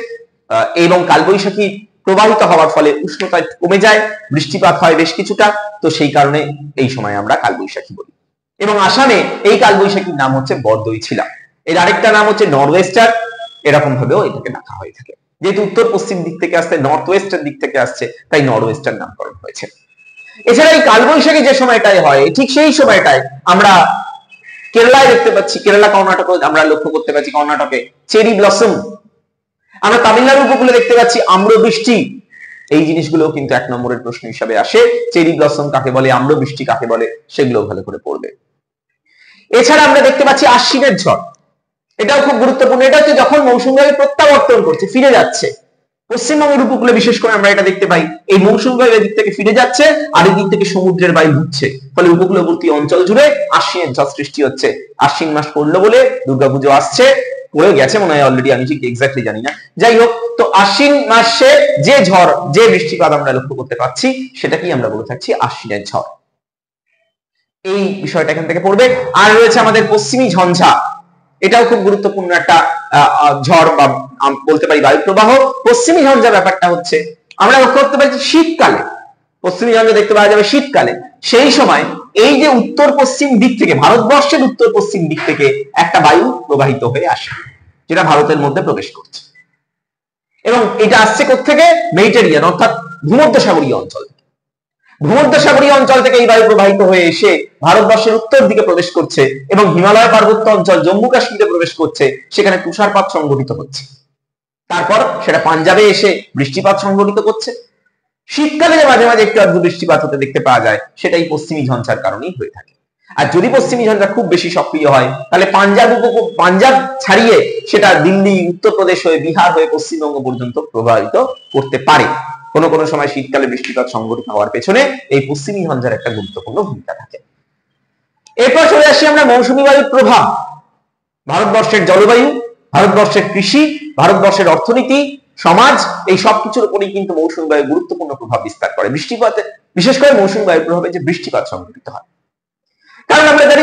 এবং কালবৈশাখী প্রবাহিত হওয়ার ফলে উষ্ণতা কমে যায়, বৃষ্টিপাত হয় বেশ কিছুটা, তো সেই কারণে এই সময় আমরা কালবৈশাখী বলি। এবং আসামে এই কালবৈশাখীর নাম হচ্ছে বরদৈছিলা, এর আরেকটা নাম হচ্ছে নর্থওয়েস্টার, এরকম ভাবেও এটাকে ডাকা হয়ে থাকে। যেহেতু উত্তর পশ্চিম দিক থেকে আসছে, নর্থ ওয়েস্টার দিক থেকে আসছে, তাই নর্থওয়েস্টার নামকরণ হয়েছে। এছাড়া এই কালবৈশাখী যে সময়টায় হয় ঠিক সেই সময়টায় আমরা কেরালায় দেখতে পাচ্ছি, কেরালা কর্ণাটকে আমরা লক্ষ্য করতে পাচ্ছি কর্ণাটকে চেরি ব্লসম। আমরা তামিলনাড়ু উপকূলে দেখতে পাচ্ছি আম্রবৃষ্টি। এই জিনিসগুলো কিন্তু 1 নম্বরের প্রশ্ন হিসাবে আসে। চেরি ব্লসম কাকে বলে, আম্রবৃষ্টি কাকে বলে, সেগুলো ভালো করে পড়বে। এছাড়া আমরা দেখতে পাচ্ছি আশ্বিনের ঝড়, এটাও খুব গুরুত্বপূর্ণ। এটা হচ্ছে যখন মৌসুমী বায়ু প্রত্যাবর্তন করছে, ফিরে যাচ্ছে। পশ্চিমবঙ্গের উপকূলে বিশেষ করে আমরা এটা দেখতে পাই, এই মৌসুমী বায়ু এদিক থেকে ফিরে যাচ্ছে আর এদিক থেকে সমুদ্রের বায়ু ঢুকছে, ফলে উপকূলবর্তী অঞ্চল জুড়ে আশ্বিনের ঝড় সৃষ্টি হচ্ছে। আশ্বিন মাস পড়লো বলে দুর্গাপুজো আসছে, পড়ে গেছে মনে হয় অলরেডি, আমি ঠিক এক্স্যাক্টলি জানি না। যাই হোক, তো আশ্বিন মাসে যে ঝড়, যে বৃষ্টিপাত আমরা লক্ষ্য করতে পাচ্ছি সেটাকেই আমরা বলে থাকছি আশ্বিনের ঝড়। এই বিষয়টা এখান থেকে পড়বে। আর রয়েছে আমাদের পশ্চিমী ঝঞ্ঝা, এটাও খুব গুরুত্বপূর্ণ একটা ঝড় বা বলতে পারি বায়ু প্রবাহ। পশ্চিমী ঝঞ্ঝা ব্যাপারটা হচ্ছে আমরা লক্ষ্য করতে পারছি শীতকালে, পশ্চিমী ঝঞ্ঝা দেখতে পাওয়া যাবে শীতকালে। সেই সময় এই যে উত্তর পশ্চিম দিক থেকে, ভারতবর্ষের উত্তর পশ্চিম দিক থেকে একটা বায়ু প্রবাহিত হয়ে আসে, যেটা ভারতের মধ্যে প্রবেশ করছে। এবং এটা আসছে কোত্থেকে? মেডিটেরিয়ান অর্থাৎ ভূমধ্যসাগরীয় অঞ্চল। ভূমধ্যসাগরীয় অঞ্চল থেকে এই বায়ু প্রবাহিত হয়ে এসে ভারতবর্ষের উত্তর দিকে প্রবেশ করছে এবং হিমালয় পার্বত্য অঞ্চল, জম্মু কাশ্মীরে প্রবেশ করছে, সেখানে তুষারপাত সংঘটিত হচ্ছে। তারপর সেটা পাঞ্জাবে এসে বৃষ্টিপাত সংঘটিত করছে। শীতকালে মাঝে মাঝে একটু আধটু বৃষ্টিপাত হতে দেখতে পাওয়া যায়, সেটাই পশ্চিমী ঝঞ্ঝার কারণেই হয়ে থাকে। আর যদি পশ্চিমী ঝঞ্ঝা খুব বেশি সক্রিয় হয় তাহলে পাঞ্জাব ছাড়িয়ে সেটা দিল্লি, উত্তরপ্রদেশ হয়ে বিহার হয়ে পশ্চিমবঙ্গ পর্যন্ত প্রভাবিত করতে পারে। কোনো কোনো সময় শীতকালে বৃষ্টিপাত সংঘটিত হওয়ার পেছনে এই পশ্চিমী ঝঞ্ঝার একটা গুরুত্বপূর্ণ ভূমিকা থাকে। এরপর চলে আসি আমরা মৌসুমী বায়ুর প্রভাব। ভারতবর্ষের জলবায়ু, ভারতবর্ষের কৃষি, ভারতবর্ষের অর্থনীতি, সমাজ, এই সবকিছুর উপরেই কিন্তু মৌসুমী বায়ু গুরুত্বপূর্ণ প্রভাব বিস্তার করে। বৃষ্টিপাতে বিশেষ করে মৌসুমী বায়ুর প্রভাবে যে বৃষ্টিপাত সংঘটিত হয়, কারণ আমরা জানি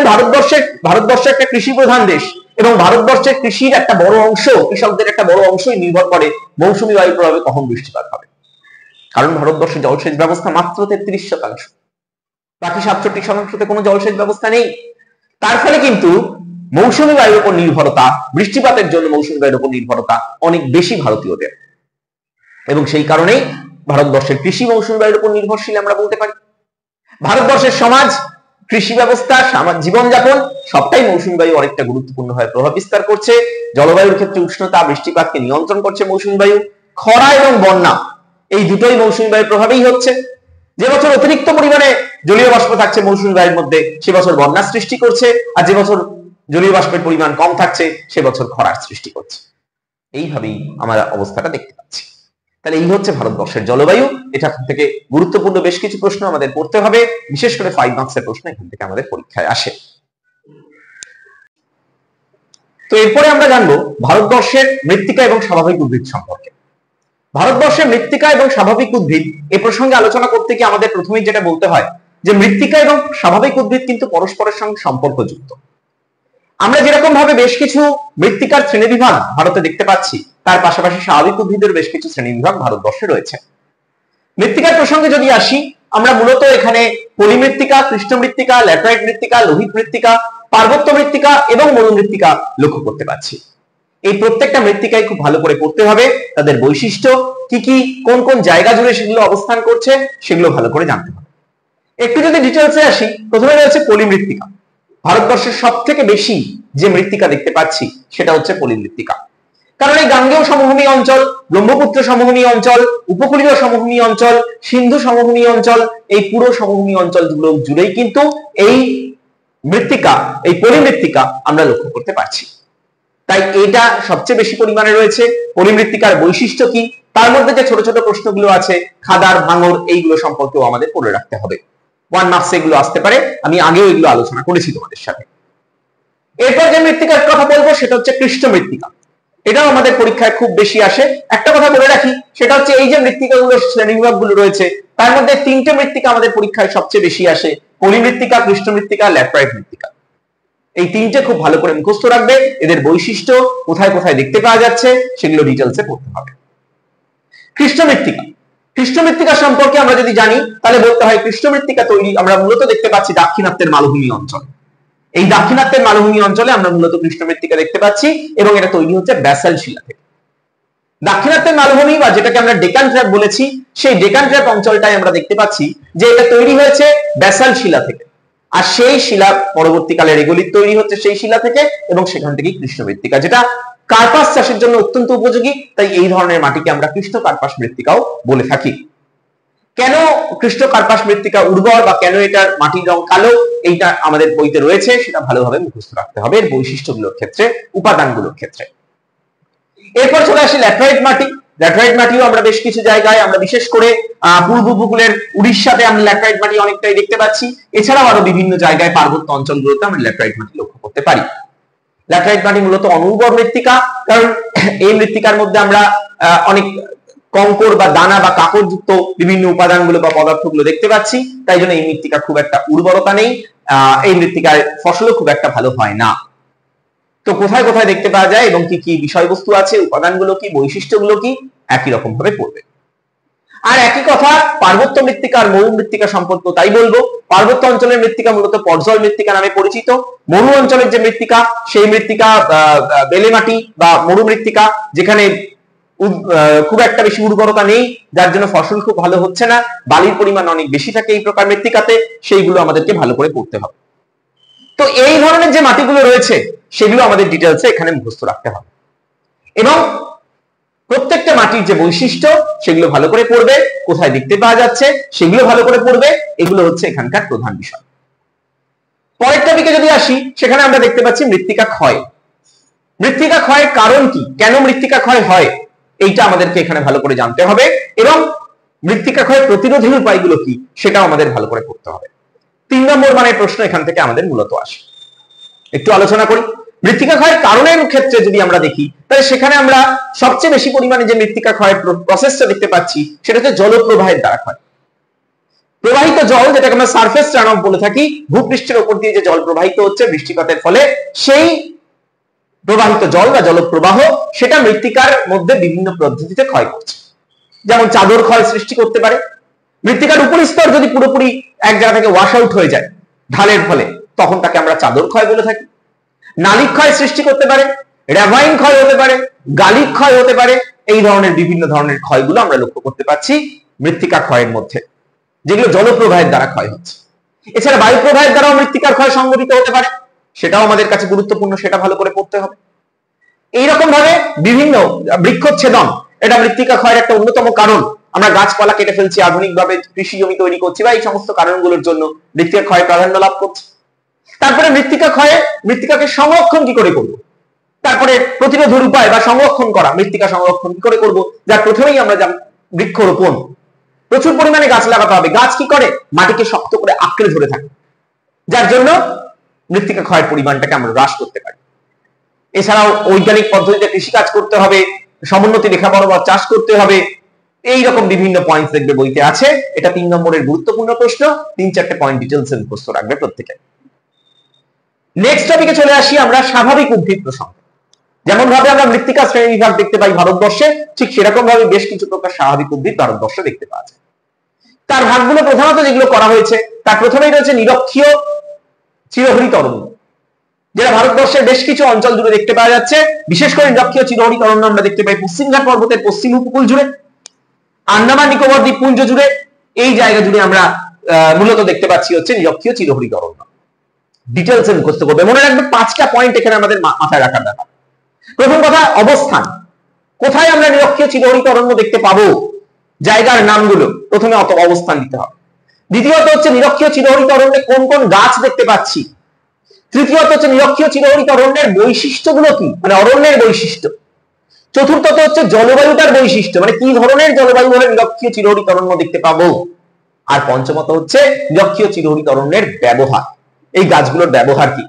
ভারতবর্ষ একটা কৃষি প্রধান দেশ এবং ভারতবর্ষের কৃষির একটা বড় অংশ, কৃষকদের একটা বড় অংশই নির্ভর করে মৌসুমী বায়ুর প্রভাবে কখন বৃষ্টিপাত হবে। কারণ ভারতবর্ষের জলসেচ ব্যবস্থা মাত্র 33%, বাকি 67%তে কোনো জলসেচ ব্যবস্থা নেই। তার ফলে কিন্তু মৌসুমী বায়ুর উপর নির্ভরতা, বৃষ্টিপাতের জন্য মৌসুমী বায়ুর উপর নির্ভরতা অনেক বেশি ভারতীয়দের, এবং সেই কারণেই ভারতবর্ষের কৃষি মৌসুমী বায়ুর উপর নির্ভরশীল আমরা বলতে পারি। ভারতবর্ষের সমাজ, কৃষি ব্যবস্থা, জীবনযাপন সবটাই মৌসুমী বায়ু অনেকটা গুরুত্বপূর্ণভাবে প্রভাব বিস্তার করছে। জলবায়ুর ক্ষেত্রে উষ্ণতা, বৃষ্টিপাতকে নিয়ন্ত্রণ করছে মৌসুমী বায়ু। খরা এবং বন্যা এই দুটোই মৌসুমী বায়ুর প্রভাবেই হচ্ছে। যে বছর অতিরিক্ত পরিমাণে জলীয় বাষ্প থাকছে মৌসুমী বায়ুর মধ্যে, সে বছর বন্যার সৃষ্টি করছে, আর যে বছর জলীয় বাষ্পের পরিমাণ কম থাকছে সে বছর খরার সৃষ্টি করছে। এইভাবেই আমরা অবস্থাটা দেখতে পাচ্ছি। তাহলে এই হচ্ছে ভারতবর্ষের জলবায়ু। এটা থেকে গুরুত্বপূর্ণ বেশ কিছু প্রশ্ন আমাদের পড়তে হবে, বিশেষ করে 5 মার্কসের প্রশ্ন এখান থেকে আমাদের পরীক্ষায় আসে। তো এরপরে আমরা জানবো ভারতবর্ষের মৃত্তিকা এবং স্বাভাবিক উদ্ভিদ সম্পর্কে। ভারতবর্ষের মৃত্তিকা এবং স্বাভাবিক উদ্ভিদ এ প্রসঙ্গে আলোচনা করতে গিয়ে আমাদের প্রথমেই যেটা বলতে হয় যে মৃত্তিকা এবং স্বাভাবিক উদ্ভিদ কিন্তু পরস্পরের সঙ্গে সম্পর্কযুক্ত। আমরা যেরকম ভাবে বেশ কিছু মৃত্তিকার শ্রেণীবিভাগ ভারতে দেখতে পাচ্ছি, তার পাশাপাশি স্বাভাবিক উদ্ভিদের বেশ কিছু শ্রেণীবিভাগ ভারতবর্ষে রয়েছে। মৃত্তিকার প্রসঙ্গে যদি আসি, আমরা মূলত এখানে পলিমৃত্তিকা, কৃষ্ণ মৃত্তিকা, ল্যাটেরাইট মৃত্তিকা, লোহিত মৃত্তিকা, পার্বত্য মৃত্তিকা এবং মরু মৃত্তিকা লক্ষ্য করতে পারছি। এই প্রত্যেকটা মৃত্তিকায় খুব ভালো করে পড়তে হবে, তাদের বৈশিষ্ট্য কি কি, কোন কোন জায়গা জুড়ে সেগুলো অবস্থান করছে সেগুলো ভালো করে জানতে হবে। একটু যদি ডিটেলসে আসি, প্রথমে রয়েছে পলিমৃত্তিকা। ভারতবর্ষের সব থেকে বেশি যে মৃত্তিকা দেখতে পাচ্ছি সেটা হচ্ছে পলিমৃত্তিকা। কারণ এই গাঙ্গেয় সমভূমি অঞ্চল, ব্রহ্মপুত্র সমভূমি অঞ্চল, উপকূলীয় সমভূমি অঞ্চল, সিন্ধু সমভূমি অঞ্চল, এই পুরো সমভূমি অঞ্চলগুলো জুড়েই কিন্তু এই মৃত্তিকা, এই পলিমৃত্তিকা আমরা লক্ষ্য করতে পারছি। তাই এটা সবচেয়ে বেশি পরিমাণে রয়েছে। পলিমৃত্তিকার বৈশিষ্ট্য কি, তার মধ্যে যে ছোট ছোট প্রশ্নগুলো আছে, খাদার, ভাঙর, এইগুলো সম্পর্কেও আমাদের পড়ে রাখতে হবে। 1 মার্কসে এগুলো আসতে পারে, আমি আগেও এগুলো আলোচনা করেছি তোমাদের সাথে। এরপর যে মৃত্তিকার কথা বলবো সেটা হচ্ছে কৃষ্ণ মৃত্তিকা। এটাও আমাদের পরীক্ষায় খুব বেশি আসে। একটা কথা বলে রাখি, সেটা হচ্ছে এই যে মৃত্তিকাগুলো, শ্রেণীবিভাগগুলো রয়েছে, তার মধ্যে 3টে মৃত্তিকা আমাদের পরীক্ষায় সবচেয়ে বেশি আসে: পলিমৃত্তিকা, কৃষ্ণ মৃত্তিকা, ল্যাটেরাইট মৃত্তিকা। এই 3টে খুব ভালো করে মুখস্থ রাখবে। এদের বৈশিষ্ট্য কোথায় কোথায় দেখতে পাওয়া যাচ্ছে সেগুলো ডিটেলসে পড়তে হবে। কৃষ্ণ মৃত্তিকা, কৃষ্ণ মৃত্তিকা সম্পর্কে আমরা যদি জানি তাহলে বলতে হয় কৃষ্ণ মৃত্তিকা তৈরি আমরা মূলত দেখতে পাচ্ছি দাক্ষিণাত্যের মালভূমি অঞ্চল। এই দাক্ষিণাত্যের মালভূমি অঞ্চলে আমরা মূলত কৃষ্ণ মৃত্তিকা দেখতে পাচ্ছি, এবং এটা তৈরি হচ্ছে ব্যাসাল্ট শিলা থেকে। দাক্ষিণাত্যের মালভূমি বা যেটাকে আমরা ডেকান ট্র্যাপ বলেছি, সেই ডেকান ট্র্যাপ অঞ্চলটাই আমরা দেখতে পাচ্ছি যে এটা তৈরি হয়েছে ব্যাসাল্ট শিলা থেকে। আর সেই শিলা পরবর্তীকালে রেগোলিথ তৈরি হচ্ছে সেই শিলা থেকে, এবং সেখান থেকেই কৃষ্ণ মৃত্তিকা, যেটা কার্পাস চাষের জন্য অত্যন্ত উপযোগী। তাই এই ধরনের মাটিকে আমরা কৃষ্ণ কার্পাস মৃত্তিকাও বলে থাকি। কেন কৃষ্ণ কার্পাস মৃত্তিকা উর্বর বা কেন এটার মাটির রং কালো, এইটা আমাদের বইতে রয়েছে, সেটা ভালোভাবে মুখস্থ রাখতে হবে এর বৈশিষ্ট্যগুলোর ক্ষেত্রে, উপাদানগুলোর ক্ষেত্রে। এরপর চলে আসি ল্যাটেরাইট মাটি। ল্যাটেরাইট মাটিও আমরা বেশ কিছু জায়গায়, আমরা বিশেষ করে পূর্ব উপকূলের উড়িষ্যাতে আমরা ল্যাটেরাইট মাটি অনেকটাই দেখতে পাচ্ছি। এছাড়াও আরো বিভিন্ন জায়গায় পার্বত্য অঞ্চলগুলোতে আমরা ল্যাটেরাইট মাটি লক্ষ্য করতে পারি। ল্যাটেরাইট মাটি মূলত অনুর্বর মৃত্তিকা, কারণ এই মৃত্তিকার মধ্যে আমরা অনেক কঙ্কর বা দানা বা কাকড় যুক্ত বিভিন্ন উপাদানগুলো বা পদার্থগুলো দেখতে পাচ্ছি। তাই জন্য এই মৃত্তিকা খুব একটা উর্বরতা নেই, এই মৃত্তিকার ফসলও খুব একটা ভালো হয় না। তো কোথায় কোথায় দেখতে পাওয়া যায় এবং কি কি বিষয়বস্তু আছে, উপাদানগুলো কি, বৈশিষ্ট্যগুলো কি, একই রকম ভাবে পড়বে। আর একই কথা পার্বত্য মৃত্তিকা আর মরু মৃত্তিকা সম্পর্ক তাই বলবো। পার্বত্য অঞ্চলের মৃত্তিকা মূলত পর্জল মৃত্তিকা নামে পরিচিত। মরু অঞ্চলের যে মৃত্তিকা, সেই মৃত্তিকা বেলে মাটি বা মরু মৃত্তিকা, যেখানে খুব একটা বেশি উর্বরতা নেই, যার জন্য ফসল খুব ভালো হচ্ছে না, বালির পরিমাণ অনেক বেশি থাকে এই প্রকার মৃত্তিকাতে, সেইগুলো আমাদেরকে ভালো করে পড়তে হবে। তো এই ধরনের যে মাটিগুলো রয়েছে সেগুলো আমাদের ডিটেলসে এখানে মুখস্থ রাখতে হবে, এবং প্রত্যেকটা মাটির যে বৈশিষ্ট্য সেগুলো ভালো করে পড়বে, কোথায় দেখতে পাওয়া যাচ্ছে সেগুলো ভালো করে পড়বে। এগুলো হচ্ছে এখানকার প্রধান বিষয়। পরের টপিকে যদি আসি, সেখানে আমরা দেখতে পাচ্ছি মৃত্তিকা ক্ষয়। মৃত্তিকা ক্ষয়ের কারণ কি, কেন মৃত্তিকা ক্ষয় হয়, এইটা আমাদেরকে এখানে ভালো করে জানতে হবে, এবং মৃত্তিকা ক্ষয় প্রতিরোধের উপায়গুলো কি সেটাও আমাদের ভালো করে পড়তে হবে। 3 নম্বর মানের প্রশ্ন এখান থেকে আমাদের মূলত আসে। একটু আলোচনা করি। মৃত্তিকা ক্ষয়ের কারণের ক্ষেত্রে যদি আমরা দেখি, তাহলে সেখানে আমরা সবচেয়ে বেশি পরিমাণে যে মৃত্তিকা ক্ষয়ের প্রসেসটা দেখতে পাচ্ছি সেটা হচ্ছে জলপ্রবাহের দ্বারা ক্ষয়। প্রবাহিত জল, যেটাকে আমরা সারফেস রান অফ বলে থাকি, ভূপৃষ্ঠের উপর দিয়ে যে জল প্রবাহিত হচ্ছে বৃষ্টিপাতের ফলে, সেই প্রবাহিত জল বা জলপ্রবাহ সেটা মৃত্তিকার মধ্যে বিভিন্ন পদ্ধতিতে ক্ষয় করছে। যেমন চাদর ক্ষয় সৃষ্টি করতে পারে। মৃত্তিকার উপরিস্তর যদি পুরোপুরি এক জায়গা থেকে ওয়াশ আউট হয়ে যায় ঢালের ফলে, তখন তাকে আমরা চাদর ক্ষয় বলে থাকি। নালিক ক্ষয় সৃষ্টি করতে পারে, র্যাভাইন ক্ষয় হতে পারে, গালিক ক্ষয় হতে পারে। এই ধরনের বিভিন্ন ধরনের ক্ষয়গুলো আমরা লক্ষ্য করতে পাচ্ছি মৃত্তিকা ক্ষয়ের মধ্যে, যেগুলো জলপ্রবাহের দ্বারা ক্ষয় হচ্ছে। এছাড়া বায়ু প্রবাহের দ্বারাও মৃত্তিকার ক্ষয় সংঘটিত হতে পারে, সেটাও আমাদের কাছে গুরুত্বপূর্ণ, সেটা ভালো করে পড়তে হবে। এইরকম ভাবে বিভিন্ন বৃক্ষচ্ছেদন, এটা মৃত্তিকা ক্ষয়ের একটা অন্যতম কারণ। আমরা গাছপালা কেটে ফেলছি, আধুনিকভাবে কৃষি জমি তৈরি করছি, বা এই সমস্ত কারণগুলোর জন্য মৃত্তিকা ক্ষয় প্রাধান্য লাভ করছে। তারপরে মৃত্তিকা ক্ষয়ে মৃত্তিকাকে সংরক্ষণ কি করে করব, তারপরে প্রতিরোধের উপায় বা সংরক্ষণ করা, মৃত্তিকা সংরক্ষণ কি করে করব, যার প্রথমেই আমরা বৃক্ষরোপণ, প্রচুর পরিমাণে গাছ লাগাতে হবে। গাছ কি করে, মাটিকে শক্ত করে আঁকড়ে ধরে থাকে, যার জন্য মৃত্তিকা ক্ষয়ের পরিমাণটাকে আমরা হ্রাস করতে পারি। এছাড়াও বৈজ্ঞানিক পদ্ধতিতে কৃষিকাজ করতে হবে, সমোন্নতি রেখা বরাবর চাষ করতে হবে, এইরকম বিভিন্ন পয়েন্ট দেখবে বইতে আছে। এটা 3 নম্বরের গুরুত্বপূর্ণ প্রশ্ন। 3-4টে পয়েন্ট ডিটেইলসে মুখস্থ রাখবে প্রত্যেকে। নেক্সট টপিকে চলে আসি আমরা স্বাভাবিক উদ্ভিদ প্রসঙ্গে। যেমন ভাবে আমরা মৃত্তিকা শ্রেণী বিভাগ দেখতে পাই ভারতবর্ষে, ঠিক সেরকম ভাবে বেশ কিছু প্রকার স্বাভাবিক উদ্ভিদ ভারতবর্ষে দেখতে পাওয়া যায়। তার ভাগগুলো প্রধানত যেগুলো করা হয়েছে, তার প্রথমেই রয়েছে নিরক্ষীয় চিরহরিত অরণ্য। যেটা ভারতবর্ষের বেশ কিছু অঞ্চল জুড়ে দেখতে পাওয়া যাচ্ছে। বিশেষ করে নিরক্ষীয় চিরহরিত অরণ্য আমরা দেখতে পাই পশ্চিমঘাট পর্বতের পশ্চিম উপকূল জুড়ে, আন্দামান নিকোবর দ্বীপপুঞ্জ জুড়ে। এই জায়গা জুড়ে আমরা মূলত দেখতে পাচ্ছি হচ্ছে নিরক্ষীয় চিরহরিত অরণ্য। ডিটেলসে মুখস্থ করবে, মনে রাখবে 5টা পয়েন্ট এখানে আমাদের মাথায় রাখার ব্যাপার। প্রথম কথা, অবস্থান। কোথায় আমরা নিরক্ষীয় চিরহরিত অরণ্য দেখতে পাবো, জায়গার নামগুলো প্রথমে অবস্থান দিতে হবে। দ্বিতীয়ত হচ্ছে নিরক্ষীয় চিরহরিত অরণ্যে কোন কোন গাছ দেখতে পাচ্ছি। তৃতীয়ত হচ্ছে নিরক্ষীয় চিরহরিত অরণ্যের বৈশিষ্ট্যগুলো কি, মানে অরণ্যের বৈশিষ্ট্য। চতুর্থত হচ্ছে জলবায়ুটার বৈশিষ্ট্য, মানে কি ধরনের জলবায়ু হলে নিরক্ষীয় চিরহরিত অরণ্য দেখতে পাবো। আর পঞ্চমত হচ্ছে নিরক্ষীয় চিরহরিত অরণ্যের ব্যবহার, এই গাছগুলোর ব্যবহার কি।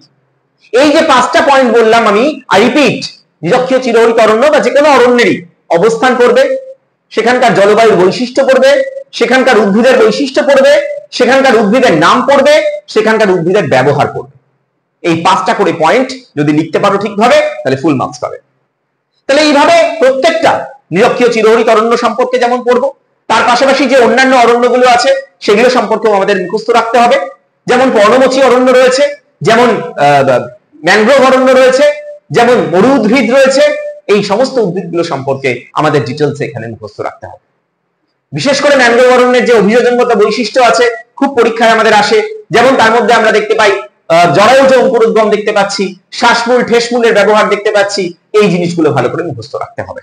এই যে 5টা পয়েন্ট বললাম আমি, আই রিপিট, নিরক্ষীয় চিরহরিত অরণ্য বা যে কোনো অরণ্যেরই অবস্থান করবে, সেখানকার জলবায়ুর বৈশিষ্ট্য পড়বে, সেখানকার উদ্ভিদের বৈশিষ্ট্য পড়বে, সেখানকার উদ্ভিদের নাম পড়বে, সেখানকার উদ্ভিদের ব্যবহার পড়বে। এই 5টা করে পয়েন্ট যদি লিখতে পারো ঠিকভাবে, তাহলে ফুল মার্কস পাবে। তাহলে এইভাবে প্রত্যেকটা নিরক্ষীয় চিরহরিত অরণ্য সম্পর্কে যেমন পড়বো, তার পাশাপাশি যে অন্যান্য অরণ্যগুলো আছে সেগুলো সম্পর্কেও আমাদের মুখস্থ রাখতে হবে। যেমন পর্ণমোচী অরণ্য রয়েছে, যেমন ম্যানগ্রোভ অরণ্য রয়েছে, যেমন মরু উদ্ভিদ রয়েছে। এই সমস্ত উদ্ভিদগুলো সম্পর্কে আমাদের ডিটেলসে এখানে মুখস্থ রাখতে হবে। বিশেষ করে ম্যানগ্রোভ অরণ্যের যে অভিযোজনগত বৈশিষ্ট্য আছে, খুব পরীক্ষায় আমাদের আসে। যেমন তার মধ্যে আমরা দেখতে পাই জরায়ুজ অঙ্কুরোদ্গম দেখতে পাচ্ছি, শ্বাসমূল ঠেসমূলের ব্যবহার দেখতে পাচ্ছি। এই জিনিসগুলো ভালো করে মুখস্থ রাখতে হবে।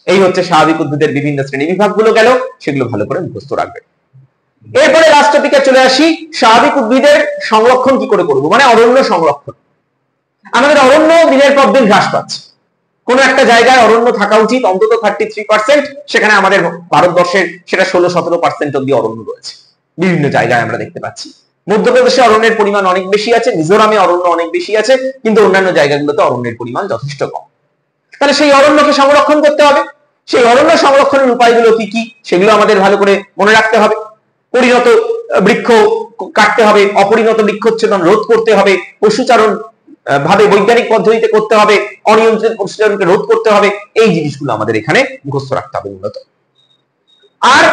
এই হচ্ছে স্বাভাবিক উদ্ভিদের বিভিন্ন শ্রেণী বিভাগগুলো গেল, সেগুলো ভালো করে মুখস্থ রাখবে। এরপরে লাস্ট টপিকে চলে আসি, স্বাভাবিক উদ্ভিদের সংরক্ষণ কি করে করব, মানে অরণ্য সংরক্ষণ। আমাদের অরণ্য দিনের পর দিন হ্রাস পাচ্ছে। কোন একটা জায়গায় অরণ্য থাকা উচিত অন্তত 33%, সেখানে আমাদের ভারতবর্ষের সেটা 16-17% অব্দি অরণ্য রয়েছে। বিভিন্ন জায়গায় আমরা দেখতে পাচ্ছি। মধ্যপ্রদেশে অরণ্যের পরিমাণ অনেক বেশি আছে, মিজোরামে অরণ্য অনেক বেশি আছে, কিন্তু অন্যান্য জায়গাগুলোতে অরণ্যের পরিমাণ যথেষ্ট কম। তাহলে সেই অরণ্যকে সংরক্ষণ করতে হবে। সেই অরণ্য সংরক্ষণের উপায়গুলো কি কি, সেগুলো আমাদের ভালো করে মনে রাখতে হবে। পরিণত বৃক্ষ কাটতে হবে, অপরিণত বৃক্ষচ্ছেদন রোধ করতে হবে, পশুচারণ ভাবে বৈজ্ঞানিক পদ্ধতিতে করতে হবে, অনিয়ন্ত্রিত পশুচারণকে রোধ করতে হবে। এই জিনিসগুলো আমাদের এখানে মুখস্থ রাখতে হবে মূলত। আর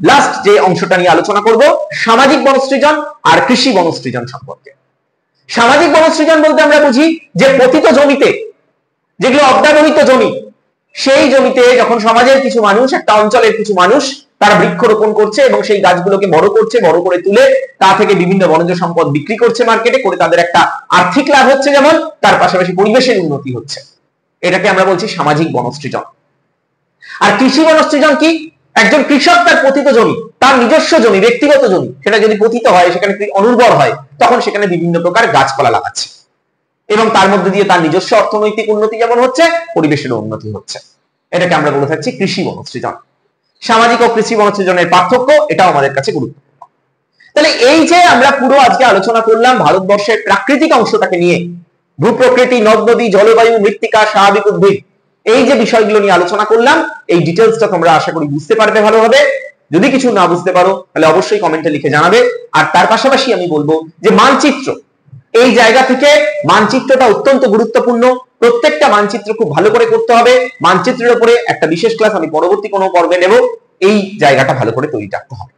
লাস্ট যে অংশটা নিয়ে আলোচনা করব, সামাজিক বনসৃজন আর কৃষি বনসৃজন সম্পর্কে। সামাজিক বনসৃজন বলতে আমরা বুঝি যে পতিত জমিতে, যেগুলো অব্যবহৃত জমি, সেই জমিতে যখন সমাজের কিছু মানুষ, একটা অঞ্চলের কিছু মানুষ তারা বৃক্ষরোপণ করছে এবং সেই গাছগুলোকে বড় করছে, বড় করে তুলে তা থেকে বিভিন্ন বনজ সম্পদ বিক্রি করছে মার্কেটে, করে তাদের একটা আর্থিক লাভ হচ্ছে, যেমন তার পাশাপাশি পরিবেশের উন্নতি হচ্ছে। এটাকে আমরা বলছি সামাজিক বনসৃজন। আর কৃষি বনসৃজন কি, একজন কৃষক তার পতিত জমি, তার নিজস্ব জমি, ব্যক্তিগত জমি, সেটা যদি পতিত হয়, সেখানে অনুর্বর হয়, তখন সেখানে বিভিন্ন প্রকার গাছপালা লাগাচ্ছে এবং তার মধ্যে দিয়ে তার নিজস্ব অর্থনৈতিক উন্নতি যেমন হচ্ছে, পরিবেশের উন্নতি হচ্ছে। এটাকে আমরা বলে থাকছি কৃষি বনসৃজন। সামাজিক ও কৃষি বনসৃজনের পার্থক্য, এটাও আমাদের কাছে গুরুত্বপূর্ণ। তাহলে এই যে আমরা পুরো আজকে আলোচনা করলাম ভারতবর্ষের প্রাকৃতিক অংশটাকে নিয়ে, ভূপ্রকৃতি, নদ নদী, জলবায়ু, মৃত্তিকা, স্বাভাবিক উদ্ভিদ, এই যে বিষয়গুলো নিয়ে আলোচনা করলাম, এই ডিটেলসটা তোমরা আশা করি বুঝতে পারবে ভালোভাবে। যদি কিছু না বুঝতে পারো তাহলে অবশ্যই কমেন্টে লিখে জানাবে। আর তার পাশাপাশি আমি বলবো যে মানচিত্র, এই জায়গা থেকে মানচিত্রটা অত্যন্ত গুরুত্বপূর্ণ। প্রত্যেকটা মানচিত্র খুব ভালো করে করতে হবে। মানচিত্রের উপরে একটা বিশেষ ক্লাস আমি পরবর্তী কোনো পর্বে নেব। এই জায়গাটা ভালো করে তৈরি রাখতে হবে।